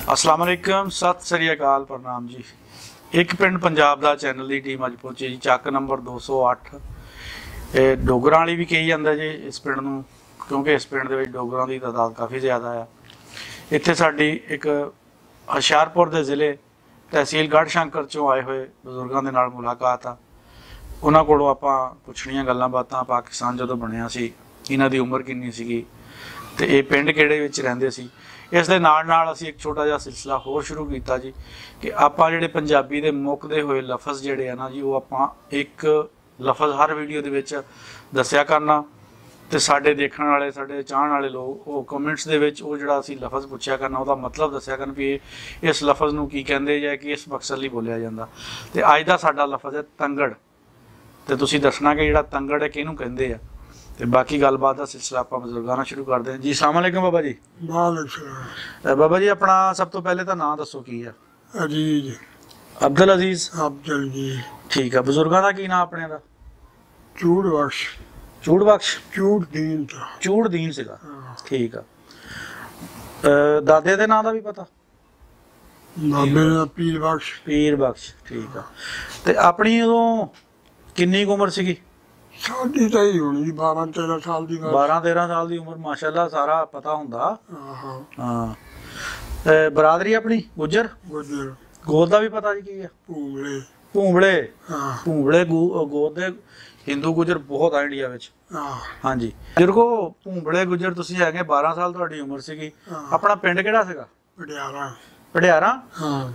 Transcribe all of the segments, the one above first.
अस्सलाम वालेकुम, सत श्री अकाल, प्रणाम जी। एक पिंड पंजाब दा चैनल की टीम अज पहुंची जी, चक नंबर 208। डोगरां वाली भी कही जाता जी इस पिंड नूं, क्योंकि इस पिंड दे विच डोगरां की तादाद काफ़ी ज़्यादा है। इत्थे साडी एक हुशियारपुर के ज़िले तहसील गढ़शंकर चों आए हुए बजुर्गों के नाल मुलाकात आ। उन्हां कोलों आपां पुछणियां गल्लां बातां, पाकिस्तान जदों बनिया सी इन्हां दी उम्र किन्नी सीगी ते इह पिंड किहड़े विच रहिंदे सी। इस दे नाल नाल असीं एक छोटा जिहा सिलसिला होर शुरू कीता जी कि आपां जिहड़े पंजाबी दे मुकदे होए लफज जिहड़े आ ना जी, वो आपां एक लफज हर वीडियो दे विच दस्सिया करना ते साडे देखण वाले, साडे चाहण वाले लोग वो कमेंट्स दे विच वो जिहड़ा असीं लफज पुछिया करना उहदा मतलब दस्सिया करन भी इस लफज नूं की कहंदे जां कि इस मकसद लई बोलिया जांदा। ते अज दा साडा लफज है तंगड़, ते तुसीं दसना कि जिहड़ा तंगड़ है किहनूं कहंदे आ। ते बाकी गलबात का सिलसिला आप बजुर्गों नाल शुरू करते हैं जी। अस्सलाम वालेकुम बाबा जी। बाबा जी अपना सब तो पहले तो नाम दसो की है? अजीज, अब्दुल अजीज। अब्दुल जी। ठीक है। बजुर्गों का की नाम अपने दा? चूड़ बख्श। चूड़ बख्श। चूड़ दीन था। चूड़ दीन सीगा। ठीक है। दादे दे नाम दा भी पता? बाबे दा पीर बख्श। पीर बख्श। ठीक है। ते अपनी उदों किन्नी उम्र सीगी? साडी तो ही होनी 12-13 साल की। 12-13 साल की उम्र, माशाल्लाह सारा पता हुंदा। हाँ। बरादरी अपनी गुजर? गुजर। गोद का भी पता जी की है? भूंबले। भूंबले। भूंबले गोद दे हिंदू गुजर बहुत है इंडिया विच। हाँ जी। जिरको भूंबले गुजर तुसीं हैगे, 12 साल तुहाडी उम्र सीगी। अपना पिंड किहड़ा सीगा? पटियारा। पटियारा? हाँ।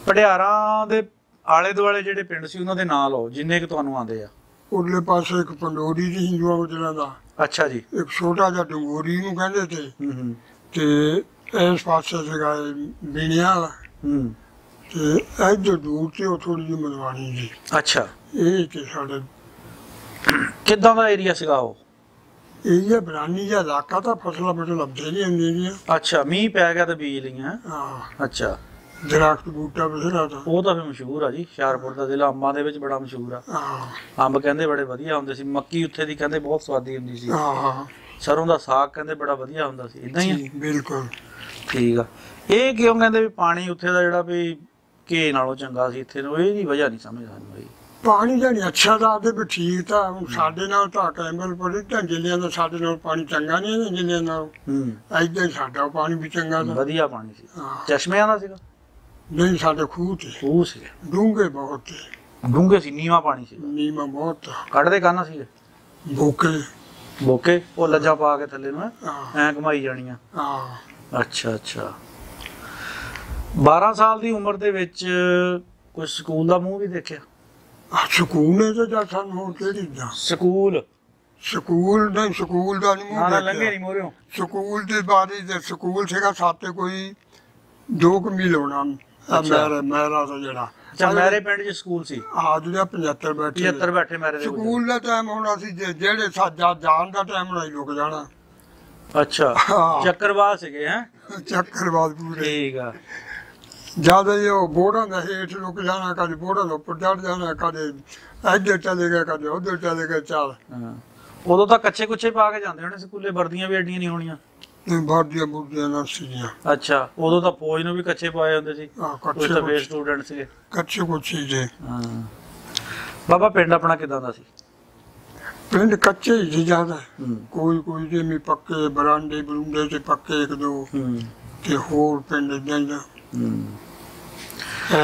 पटियारा दे आले दुआले जिहड़े पिंड सी उन्हां दे नाम लो जिन्ने कि तुहानूं आंदे आ। उरले पासे एक पंडोरी जी हिंदुआ गुजरां दा। अच्छा जी। एक छोटा जिहा डंगोरी नूं कहंदे थे ते इस पासे सीगा बिणिया ते इधर दूर ते ओ थोड़ी जी मनवाणी जी। अच्छा। ਇਹ ਤੇ ਸਾਡੇ ਕਿੱਦਾਂ ਦਾ ਏਰੀਆ ਸੀਗਾ ਉਹ? ਏਰੀਆ ਬਰਾਨੀ ਜਿਹਾ ਇਲਾਕਾ ਤਾਂ ਫਸਲਾਂ ਲੱਭਦੇ ਨਹੀਂ ਹੁੰਦੀਆਂ। ਅੱਛਾ, ਮੀਂਹ ਪੈ ਗਿਆ ਤੇ ਬੀਜ ਲਈਆਂ। ਹਾਂ। ਅੱਛਾ। ਦਰਖਤ ਬੂਟਾ ਬਥੇਰਾ ਤਾਂ ਉਹ ਤਾਂ ਫਿਰ ਮਸ਼ਹੂਰ ਆ ਜੀ, ਹੁਸ਼ਿਆਰਪੁਰ ਦਾ ਜ਼ਿਲ੍ਹਾ ਅੰਬਾਂ ਦੇ ਵਿੱਚ ਬੜਾ ਮਸ਼ਹੂਰ ਆ। ਅੰਬ ਕਹਿੰਦੇ ਬੜੇ ਵਧੀਆ ਹੁੰਦੇ ਸੀ, ਮੱਕੀ ਉੱਥੇ ਦੀ ਕਹਿੰਦੇ ਬਹੁਤ ਸਵਾਦੀ ਹੁੰਦੀ ਸੀ। ਹਾਂ। ਸਰੋਂ ਦਾ ਸਾਗ ਕਹਿੰਦੇ ਬੜਾ ਵਧੀਆ ਹੁੰਦਾ ਸੀ। ਇਦਾਂ ਹੀ? ਬਿਲਕੁਲ ਠੀਕ ਆ। ਇਹ ਕਿਉਂ ਕਹਿੰਦੇ ਵੀ ਪਾਣੀ ਉੱਥੇ ਦਾ ਜਿਹੜਾ ਵੀ ਘੇ ਨਾਲੋਂ ਚੰਗਾ ਸੀ ਇੱਥੇ ਨੂੰ, ਇਹਦੀ ਵਜ੍ਹਾ ਨਹੀਂ ਸਮਝ ਸਾਨੂੰ ਆਈ। ਪਾਣੀ ਜਾਨੀ ਅੱਛਾ ਦੱਸਦੇ ਵੀ ਠੀਕ ਤਾਂ ਹੁਣ ਸਾਡੇ ਨਾਲ ਤਾਂ ਕੈਮਲ ਪੜੀ ਤਾਂ ਜ਼ਿਲ੍ਹਿਆਂ ਦਾ ਸਾਡੇ ਨਾਲ ਪਾਣੀ ਚੰਗਾ ਨਹੀਂ ਹੈ ਜ਼ਿਲ੍ਹਿਆਂ ਨਾਲ। ਏਦਾਂ ਹੀ ਸਾਡਾ ਪਾਣੀ ਵੀ ਚੰਗਾ ਸੀ, ਵਧੀਆ ਪਾਣੀ ਸੀ। ਚਸ਼ਮਿਆਂ ਦਾ ਸੀਗਾ? ਨਹੀਂ, ਸਾਡੇ ਖੂਹ ਤੇ। ਖੂਹ ਸੀ। ਡੂੰਘੇ ਬਹੁਤ ਤੇ। ਡੂੰਘੇ ਸੀ, ਨੀਵਾਂ ਪਾਣੀ ਸੀ? ਨੀਵਾਂ ਬਹੁਤ। ਕੱਢਦੇ ਕਾਹਨਾਂ ਸੀ? ਬੋਕੇ। ਬੋਕੇ ਉਹ ਲੱਜਾ ਪਾ ਕੇ ਥੱਲੇ ਨੂੰ ਐਂ ਘਮਾਈ ਜਾਣੀਆਂ। ਅੱਛਾ ਅੱਛਾ। 12 ਸਾਲ ਦੀ ਉਮਰ ਦੇ ਵਿੱਚ ਕੋਈ ਸਕੂਲ ਦਾ ਮੂੰਹ ਵੀ ਦੇਖਿਆ? ਸਕੂਲ ਨੇ ਤਾਂ ਜਦ ਸਾਨੂੰ ਹੁਣ ਕਿਹੜੀ ਦਾ ਸਕੂਲ? ਸਕੂਲ ਨਹੀਂ, ਸਕੂਲ ਦਾ ਨਹੀਂ ਮੂੰਹ ਦੇਖਿਆ। ਲੰਘੇ ਨਹੀਂ ਮੋਰਿਓ? ਸਕੂਲ ਦੇ ਬਾਰੇ ਸਕੂਲ ਸੀਗਾ ਸਾਤੇ ਕੋਈ 2 ਮੀਲ ਹੋਣਾ। ਮੈਰਾ ਦਾ ਜਿਹੜਾ। ਅੱਛਾ, ਮੇਰੇ ਪਿੰਡ 'ਚ ਸਕੂਲ ਸੀ? ਹਾਂ, ਜਿਹੜਾ 75 ਬੈਠੇ। 75 ਬੈਠੇ ਮੇਰੇ ਦੇ ਸਕੂਲ ਦਾ ਟਾਈਮ ਹੋਣਾ ਸੀ ਜਿਹੜੇ ਸਾਡਾ ਜਾਣ ਦਾ ਟਾਈਮ ਨਾਲ ਹੀ ਲੁਕ ਜਾਣਾ। ਅੱਛਾ, ਚੱਕਰਵਾਦ ਸੀਗੇ? ਹੈ ਚੱਕਰਵਾਦ ਪੂਰੇ। ਠੀਕ ਆ। ਜਦ ਉਹ ਬੋੜਾਂ ਦਾ ਹੇਠ ਲੁਕ ਜਾਣਾ, ਕਦੇ ਬੋੜਾਂ ਦਾ ਉੱਪਰ ਚੜ ਜਾਣਾ, ਕਦੇ ਇੱਧਰ ਚਲੇ ਗਏ, ਕਦੇ ਉੱਧਰ ਚਲੇ ਗਏ। ਚੱਲ ਉਦੋਂ ਤਾਂ ਕੱਚੇ ਕੁੱਚੇ ਪਾ ਕੇ ਜਾਂਦੇ ਹੋਣੇ ਸਕੂਲੇ, ਵਰਦੀਆਂ ਵੀ ਐਡੀਆਂ ਨਹੀਂ ਹੋਣੀਆਂ? ਵਰਦੀਆਂ ਬੁਰਦੀਆਂ ਨਾ ਸੀਗੀਆਂ। ਅੱਛਾ, ਉਦੋਂ ਤਾਂ ਫੌਜ ਨੂੰ ਵੀ ਕੱਚੇ ਪਾਏ ਹੁੰਦੇ ਸੀ? ਕੁਛ ਤਾਂ ਫੇਰ ਸਟੂਡੈਂਟ ਸੀਗੇ ਕੱਚੇ ਕੁੱਚੇ ਜੇ। ਬਾਬਾ ਪਿੰਡ ਆਪਣਾ ਕਿੱਦਾਂ ਦਾ ਸੀ? ਪਿੰਡ ਕੱਚੇ ਹੀ ਸੀ ਜ਼ਿਆਦਾ। ਕੋਈ ਜਿਵੇਂ ਪੱਕੇ ਬਰਾਂਡੇ ਬਰੂੰਡੇ ਤੇ ਪੱਕੇ 1-2 ਤੇ ਹੋਰ ਪਿੰਡ ਏਦਾਂ ਹੀ।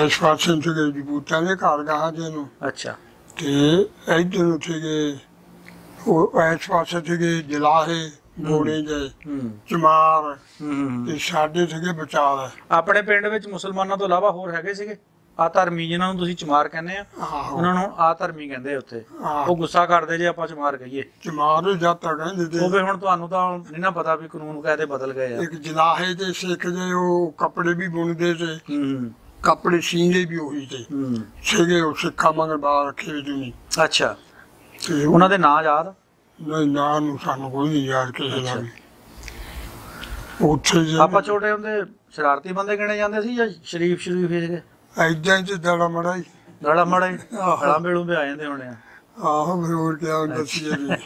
ਇਸ ਪਾਸੇ ਸੀਗੇ ਬੂਟਾਂ ਦੇ ਘਰ ਗਾਹਾਂ ਜੇ ਨੂੰ। ਅੱਛਾ। ਤੇ ਇੱਧਰ ਸੀਗੇ ਉਹ ਇਸ ਪਾਸੇ ਸੀਗੇ ਜਲਾਹੇ ਗੋੜੇ ਜੇ ਚਮਾਰ ਤੇ ਸਾਡੇ ਸੀਗੇ ਬਚਾਲ। ਆਪਣੇ ਪਿੰਡ ਵਿੱਚ ਮੁਸਲਮਾਨਾਂ ਤੋਂ ਇਲਾਵਾ ਹੋਰ ਹੈਗੇ ਸੀਗੇ ਆ ਧਰਮੀ ਜਿਹਨਾਂ ਨੂੰ ਤੁਸੀਂ ਚਮਾਰ ਕਹਿੰਦੇ ਆ? ਉਹਨਾਂ ਨੂੰ ਆ ਧਰਮੀ ਕਹਿੰਦੇ ਉੱਥੇ। ਉਹ ਗੁੱਸਾ ਕਰਦੇ ਜੇ ਆਪਾਂ ਚਮਾਰ ਕਹੀਏ। ਚਮਾਰ ਜਾਤਾ ਕਹਿੰਦੇ ਤੇ ਉਹ ਹੁਣ ਤੁਹਾਨੂੰ ਤਾਂ ਨਹੀਂ ਨਾ ਪਤਾ ਵੀ ਕਾਨੂੰਨ ਕਾਇਦੇ ਬਦਲ ਗਏ ਆ। ਇੱਕ ਜਲਾਹੇ ਤੇ ਸਿੱਖ ਜੇ ਉਹ ਕੱਪੜੇ ਵੀ ਬੁਣਦੇ ਤੇ ਕੱਪੜੇ ਸੀਂਦੇ ਵੀ ਉਹੀ ਤੇ ਸੀਗੇ। ਉਹ ਸਿੱਖਾਂ ਮਗਰ ਬਾਹਰ ਰੱਖੇ ਵੀ ਨਹੀਂ। ਅੱਛਾ। ਤੇ ਉਹਨਾਂ ਦੇ ਨਾਂ ਯਾਦ? ਨਹੀਂ, ਨਾਂ ਨੂੰ ਸਾਨੂੰ ਕੋਈ ਨਹੀਂ ਯਾਦ ਕਿਸੇ ਦਾ ਵੀ। ਉੱਥੇ ਆਪਾਂ ਛੋਟੇ ਹੁੰਦੇ ਸ਼ਰਾਰਤੀ ਬੰਦੇ ਗਿਣੇ ਜਾਂਦੇ ਸੀ ਜਾਂ ਸ਼ਰੀਫ ਸੀਗੇ? ਏਦਾਂ ਹੀ ਦਾੜਾ ਮੜਾ ਹੀ। ਦਾੜਾ ਮੜਾ ਹੀ ਹਲਾਂ ਵੇਲੋਂ ਵੀ ਆ ਜਾਂਦੇ ਹੋਣੇ ਆ। ਆਹੋ, ਫਿਰ ਹੋਰ ਕਿਆ ਹੁੰਦਾ ਸੀ ਜੀ।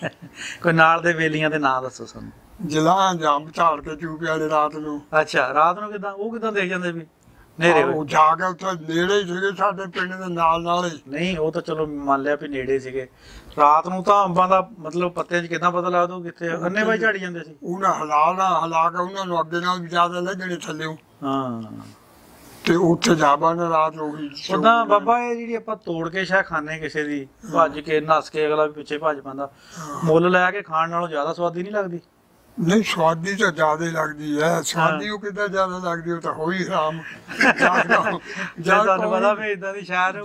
ਕੋਈ ਨਾਲ ਦੇ ਵੇਲੀਆਂ ਦੇ ਨਾਂ ਦੱਸੋ ਸਾਨੂੰ। ਜਲਾ ਜੰਮ ਝਾੜ ਕੇ ਚੂਪੇ ਵਾਲੇ ਰਾਤ ਨੂੰ ਅੱਛਾ ਰਾਤ ਨੂੰ ਕਿਦਾਂ ਉਹ ਕਿਦਾਂ ਦੇਖ ਜਾਂਦੇ ਵੀ ਨੇਰੇ ਉਹ ਜਾ ਕੇ ਉੱਥੇ ਨੇੜੇ ਹੀ ਸੀਗੇ ਸਾਡੇ ਪਿੰਡ ਦੇ ਨਾਲ ਹੀ। ਨਹੀਂ ਉਹ ਤਾਂ ਚਲੋ ਮੰਨ ਲਿਆ ਵੀ ਨੇੜੇ ਸੀਗੇ। ਰਾਤ ਨੂੰ ਤਾਂ ਅੰਬਾਂ ਦਾ ਮਤਲਬ ਪੱਤਿਆਂ 'ਚ ਕਿੱਦਾਂ ਪਤਾ ਲੱਗਦਾ ਉਹ ਕਿੱਥੇ ਅੰਨੇ ਬਾਈ ਝਾੜੀ ਜਾਂਦੇ ਸੀ। ਉਹਨਾਂ ਹਿਲਾ ਕੇ ਉਹਨਾਂ ਨੂੰ ਅੱਗੇ ਨਾਲ ਵੀ ਜ਼ਿਆਦਾ ਲੱਗਣੇ ਥੱਲੇ। ਹਾਂ ਤੇ ਉੱਥੇ ਜਾਬਾਂ ਨੇ ਰਾਤ ਹੋ ਗਈ। ਉਦਾਂ ਬਾਬਾ ਇਹ ਜਿਹੜੀ ਆਪਾਂ ਤੋੜ ਕੇ ਸ਼ਾਇਦ ਖਾਣੇ ਕਿਸੇ ਦੀ ਭੱਜ ਕੇ ਨੱਸ ਕੇ ਅਗਲਾ ਵੀ ਪਿੱਛੇ ਭੱਜ ਪੈਂਦਾ, ਮੁੱਲ ਲੈ ਕੇ ਖਾਣ ਨਾਲੋਂ ਜ਼ਿਆਦਾ ਸਵਾਦੀ ਨਹੀਂ ਲੱਗਦੀ? ਨਹੀਂ ਸਵਾਦੀ ਤਾਂ ਜ਼ਿਆਦਾ ਹੀ ਲੱਗਦੀ ਹੈ। ਸਵਾਦੀ ਉਹ ਕਿੱਦਾਂ ਜ਼ਿਆਦਾ ਲੱਗਦੀ, ਉਹ ਤਾਂ ਹੋਈ ਹਰਾਮ। ਜਾਂ ਤੁਹਾਨੂੰ ਪਤਾ ਵੀ ਇਦਾਂ ਦੀ ਸ਼ਾਇਦ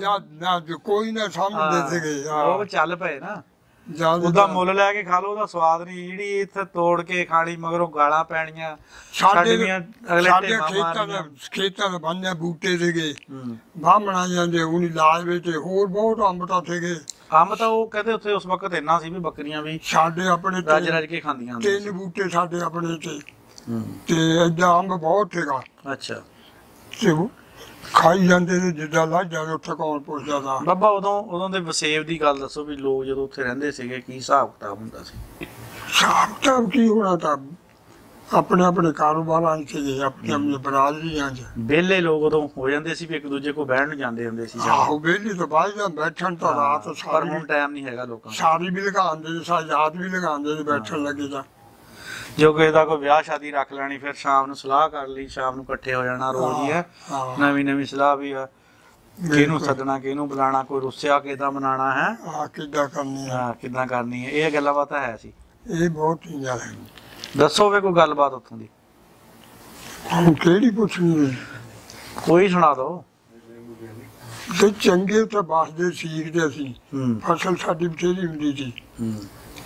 ਨਾ ਕੋਈ ਨਾ ਸਮਝਦੇ ਸੀਗੇ ਉਹ ਚੱਲ ਪਏ ਨਾ। ਉਹਦਾ ਉਹਦਾ ਮੁੱਲ ਲੈ ਕੇ ਖਾ ਲਓ, ਉਹਦਾ ਸਵਾਦ ਨਹੀਂ। ਜਿਹੜੀ ਇੱਥੇ ਤੋੜ ਕੇ ਖਾਣੀ ਮਗਰੋਂ ਗਾਲਾਂ ਪੈਣੀਆਂ ਸਾਡੇ ਅਗਲੇ ਖੇਤਾਂ ਦੇ ਬੰਨੇ ਬੂਟੇ ਸੀਗੇ, ਬਾਹਮਣਾ ਜਾਂਦੇ ਹੁਣ ਇਲਾਜ ਵਿੱਚ ਹੋਰ ਬਹੁਤ ਅੰਬ ਤਾਂ ਸੀਗੇ। ਅੰਬ ਤਾਂ ਉਹ ਕਹਿੰਦੇ ਉੱਥੇ ਉਸ ਵਕਤ ਇੰਨਾ ਸੀ ਵੀ ਬੱਕਰੀਆਂ ਵੀ ਸਾਡੇ ਆਪਣੇ ਰੱਜ ਕੇ ਖਾਂਦੀਆਂ। 3 ਬੂਟੇ ਸਾਡੇ ਆਪਣੇ ਤੇ ਏਦਾਂ ਅੰਬ ਬਹੁਤ ਸੀਗਾ। ਅੱਛਾ ਤੇ ਖਾਈ ਜਾਂਦੇ ਨੇ ਜਿੱਦਾਂ ਲੱਗ ਜਾਂਦੇ, ਉੱਥੇ ਕੌਣ ਪੁੱਛਦਾ ਤਾ। ਬਾਬਾ ਉਦੋਂ ਦੇ ਵਸੇਬ ਦੀ ਗੱਲ ਦੱਸੋ ਵੀ ਲੋਕ ਜਦੋਂ ਉੱਥੇ ਰਹਿੰਦੇ ਸੀਗੇ ਕੀ ਹਿਸਾਬ ਕਿਤਾਬ ਹੁੰਦਾ ਸੀ? ਹਿਸਾਬ ਕਿਤਾਬ ਕੀ ਹੋਣਾ, ਤਾਂ ਆਪਣੇ ਆਪਣੇ ਕਾਰੋਬਾਰਾਂ 'ਚ ਸੀਗੇ, ਆਪਣੇ ਆਪਣੇ ਬਰਾਦਰੀਆਂ 'ਚ। ਵਿਹਲੇ ਲੋਕ ਉਦੋਂ ਹੋ ਜਾਂਦੇ ਸੀ ਵੀ ਇੱਕ ਦੂਜੇ ਕੋਲ ਬਹਿਣ ਨੂੰ ਜਾਂਦੇ ਹੁੰਦੇ ਸੀ। ਆਹੋ ਵਿਹਲੀ ਤੋਂ ਬਾਅਦ ਜਾਂ ਬੈਠਣ ਤਾਂ ਰਾਤ ਪਰ ਹੁਣ ਟਾਈਮ ਨਹੀਂ ਹੈਗਾ ਲੋਕਾਂ ਕੋਲ। ਸਾਰੀ ਵੀ ਲਗਾਉਂਦੇ ਸੀ, ਰਾਤ ਵੀ ਲਗਾਉਂਦੇ ਸੀ ਬੈਠਣ ਲੱਗੇ ਤਾਂ। ਜੋ ਕਿਸੇ ਦਾ ਕੋਈ ਵਿਆਹ ਸ਼ਾਦੀ ਰੱਖ ਲੈਣੀ, ਫਿਰ ਸ਼ਾਮ ਨੂੰ ਸਲਾਹ ਕਰ ਲਈ, ਸ਼ਾਮ ਨੂੰ ਇਕੱਠੇ ਹੋ ਜਾਣਾ ਰੋਜ਼ ਹੀ ਹੈ। ਨਵੀਂ ਸਲਾਹ ਵੀ ਹੈ, ਕਿਹਨੂੰ ਸੱਦਣਾ ਕਿਹਨੂੰ ਬੁਲਾਣਾ, ਕੋਈ ਰੁੱਸਿਆ ਕਿੱਦਾਂ ਮਨਾਉਣਾ ਹੈ, ਕਿੱਦਾਂ ਕਰਨੀ ਹੈ, ਕਿੱਦਾਂ ਕਰਨੀ ਹੈ, ਇਹ ਗੱਲਾਂ ਬਾਤਾਂ ਹੈ ਸੀ। ਇਹ ਬਹੁਤ ਹੀ ਜ਼ਿਆਦਾ। ਦੱਸੋ ਵੇ ਕੋਈ ਗੱਲਬਾਤ ਉੱਥੋਂ ਦੀ, ਹੁਣ ਕਿਹੜੀ ਪੁੱਛਣੀ? ਕੋਈ ਸੁਣਾ ਦਿਓ। ਤੇ ਚੰਗੇ ਤਾਂ ਬਸਦੇ ਸੀਖਦੇ ਸੀ, ਫਸਲ ਸਾਡੀ ਬਥੇਰੀ ਹੁੰਦੀ ਸੀ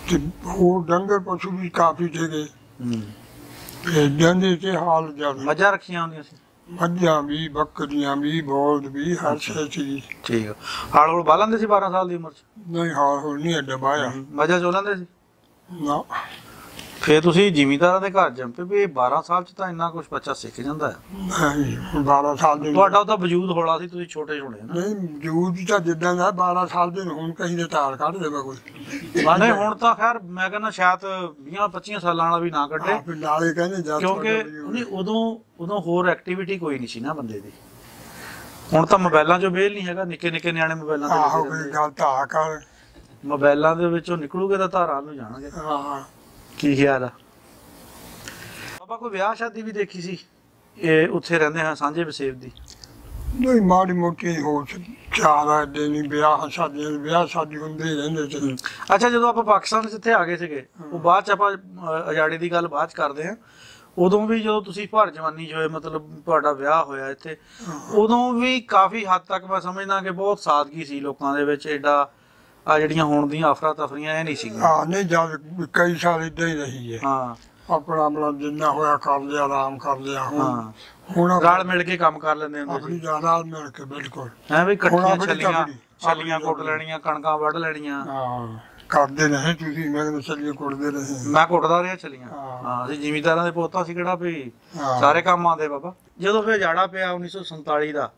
ਤੇ ਹੋਰ ਡੰਗਰ ਪਸ਼ੂ ਵੀ ਕਾਫੀ ਸੀਗੇ। ਏਦਾਂ ਦੇ ਤੇ ਹਾਲ ਜ਼ਿਆਦਾ। ਮੱਝਾਂ ਰੱਖੀਆਂ ਹੁੰਦੀਆਂ ਸੀ? ਮੱਝਾਂ ਵੀ, ਬੱਕਰੀਆਂ ਵੀ, ਬੋਲਦ ਵੀ, ਹਰ ਸ਼ੈ ਸੀ। ਠੀਕ ਆ। ਹਾਲ ਹੂਲ ਬਾਹ ਲੈਂਦੇ ਸੀ 12 ਸਾਲ ਦੀ ਉਮਰ 'ਚ? ਨਹੀਂ ਹਾਲ ਹੂਲ ਨਹੀਂ ਐਡਾ ਬਾਇਆ। ਮੱਝਾਂ ਚੋ ਲੈਂਦੇ ਸੀ? ਨਾ। ਫੇਰ ਤੁਸੀਂ ਜ਼ਿਮੀਂਦਾਰਾਂ ਦੇ ਘਰ ਜੰਪੇ ਵੀ 12 ਸਾਲ 'ਚ ਤਾਂ ਇੰਨਾ ਕੁਛ ਬੱਚਾ ਸਿੱਖ ਜਾਂਦਾ ਹੈ? ਨਹੀਂ 12 ਸਾਲ ਦੇ ਤੁਹਾਡਾ ਉਹਦਾ ਵਜੂਦ ਹੋਲਾ ਸੀ, ਤੁਸੀਂ ਛੋਟੇ ਹੋਣੇ ਨਾ? ਨਹੀਂ ਵਜੂਦ ਤਾਂ ਜਿੱਦਾਂ ਦਾ 12 ਸਾਲ ਦੇ ਹੁਣ ਕਹੀਂ ਦੇ ਤਾਰ ਕੱਢ ਦੇਵਾ ਕੋਈ। ਨਹੀਂ ਹੁਣ ਤਾਂ ਖੈਰ ਮੈਂ ਕਹਿੰਦਾ ਸ਼ਾਇਦ 20-25 ਸਾਲਾਂ ਵਾਲਾ ਵੀ ਨਾ ਕੱਢੇ, ਨਾਲੇ ਕਹਿੰਦੇ ਜਾ ਕਿਉਂਕਿ ਨਹੀਂ ਉਦੋਂ ਹੋਰ ਐਕਟੀਵਿਟੀ ਕੋਈ ਨਹੀਂ ਸੀ ਨਾ ਬੰਦੇ ਦੀ। ਹੁਣ ਤਾਂ ਮੋਬਾਈਲਾਂ 'ਚੋਂ ਵੇਲ ਨਹੀਂ ਹੈਗਾ, ਨਿੱਕੇ ਨਿੱਕੇ ਨਿਆਣੇ ਮੋਬਾਈਲਾਂ ਤੇ। ਆਹੋ ਗੱਲ ਤਾਂ ਆ ਕਰ, ਮੋਬਾਈਲਾਂ ਦੇ ਵਿੱਚੋਂ ਨਿਕਲੂਗੇ ਤਾਂ ਧਾਰਾਂ ਨੂੰ ਜਾਣਗੇ। ਹਾਂ ਕੀ ਖਿਆਲ ਆ ਬਾਬਾ? ਕੋਈ ਵਿਆਹ ਸ਼ਾਦੀ ਵੀ ਦੇਖੀ ਸੀ ਇਹ ਉੱਥੇ ਰਹਿੰਦੇ ਹਾਂ ਸਾਂਝੇ ਵਸੇਬ ਦੀ? ਨਹੀਂ ਮਾੜੀ ਮੋਟੀ ਹੋ ਚਾਰਾ ਦੇਣੀ, ਵਿਆਹ ਸ਼ਾਦੀ ਹੁੰਦੇ ਹੀ ਰਹਿੰਦੇ ਸੀ। ਅੱਛਾ ਜਦੋਂ ਆਪਾਂ ਪਾਕਿਸਤਾਨ ਜਿੱਥੇ ਆ ਗਏ ਸੀਗੇ, ਉਹ ਬਾਅਦ 'ਚ ਆਪਾਂ ਆਜ਼ਾਦੀ ਦੀ ਗੱਲ ਬਾਅਦ 'ਚ ਕਰਦੇ ਹਾਂ। ਉਦੋਂ ਵੀ ਜਦੋਂ ਤੁਸੀਂ ਭਰ ਜਵਾਨੀ 'ਚ ਹੋਏ, ਮਤਲਬ ਤੁਹਾਡਾ ਵਿਆਹ ਹੋਇਆ ਇੱਥੇ, ਉਦੋਂ ਵੀ ਕਾਫੀ ਹੱਦ ਤੱਕ ਮੈਂ ਸਮਝਦਾ ਕਿ ਬਹੁਤ ਸਾਦਗੀ ਸੀ ਲੋਕਾਂ ਦੇ ਵਿੱਚ। ਐਡਾ ਆ ਜਿਹੜੀਆਂ ਹੁਣ ਦੀਆਂ ਅਫਰਾ ਤਫਰੀਆਂ ਇਹ ਨਹੀਂ ਸੀਗੀਆਂ। ਹਾਂ ਨਹੀਂ ਜਦ ਕਈ ਸਾਲ ਇਦਾਂ ਹੀ ਰਹੀ ਹੈ। ਹਾਂ ਆਪਣਾ ਜਿੰਨਾ ਹੋਇਆ ਕਰ ਲਿਆ, ਆਰਾਮ ਕਰ ਲਿਆ। ਹੁਣ ਰਲ ਮਿਲ ਕੇ ਕੰਮ ਕਰ ਲੈਂਦੇ ਹੁੰਦੇ ਸੀ, ਰਲ ਮਿਲ ਕੇ ਬਿਲਕੁਲ। ਹੈ ਵੀ ਇਕੱਠੀਆਂ ਛੱਲੀਆਂ ਕੁੱਟ ਲੈਣੀਆਂ, ਕਣਕਾਂ ਵੱਢ ਲੈਣੀਆਂ। ਹਾਂ ਕਰਦੇ ਰਹੇ ਤੁਸੀਂ? ਮੈਂ ਕਹਿੰਦਾ ਛੱਲੀਆਂ ਕੁੱਟਦੇ ਰਹੇ। ਮੈਂ ਕੁੱਟਦਾ ਰਿਹਾ ਛੱਲੀਆਂ। ਹਾਂ ਅਸੀਂ ਜ਼ਿਮੀਂਦਾਰਾਂ ਦੇ ਪੋਤਾ ਸੀ ਕਿਹੜਾ ਵੀ ਸਾਰੇ ਕੰਮ ਆਉਂਦੇ ਬਾਬਾ। ਜਦੋਂ ਫਿਰ ਜਾੜਾ ਪਿਆ 1947 ਦਾ,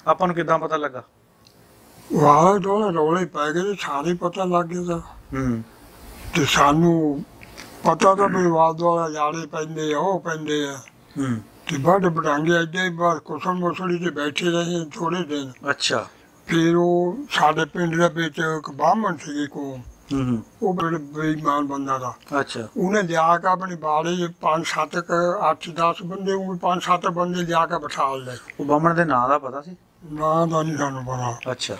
ਆਪਾਂ ਨੂੰ ਕਿੱਦਾਂ ਪਤਾ ਲੱਗਾ? ਵਾਹ ਦੋਲੇ ਰੌਲੇ ਪੈ ਗਏ, ਸਾਰੇ ਪਤਾ ਲੱਗ ਗਿਆ ਤੇ ਸਾਨੂੰ ਪਤਾ ਤਾਂ ਵੀ ਵਾਦ ਵਾਲਾ ਜਾੜੇ ਪੈਂਦੇ ਆ, ਉਹ ਪੈਂਦੇ ਆ ਤੇ ਵੱਡ ਬਟਾਂਗੇ ਏਦਾਂ ਹੀ ਬਸ ਕੁਸਮ ਮਸੜੀ ਤੇ ਬੈਠੇ ਰਹੇ ਥੋੜੇ ਦਿਨ। ਅੱਛਾ। ਫਿਰ ਉਹ ਸਾਡੇ ਪਿੰਡ ਦੇ ਵਿੱਚ ਇੱਕ ਬਾਹਮਣ ਸੀਗੇ ਉਹ ਬੜਾ ਬੇਈਮਾਨ ਬੰਦਾ ਦਾ। ਅੱਛਾ। ਉਹਨੇ ਲਿਆ ਕੇ ਆਪਣੀ ਬਾੜੇ 5-7 8-10 ਬੰਦੇ, ਉਹ 5-7 ਬੰਦੇ ਲਿਆ ਕੇ ਬਿਠਾ ਲਏ। ਉਹ ਬਾਹਮਣ ਦੇ ਨਾਂ ਦਾ ਪਤਾ ਸੀ? ਨਾਂ ਦਾ ਨਹੀਂ ਸਾਨੂੰ ਪਤਾ। ਅੱਛਾ।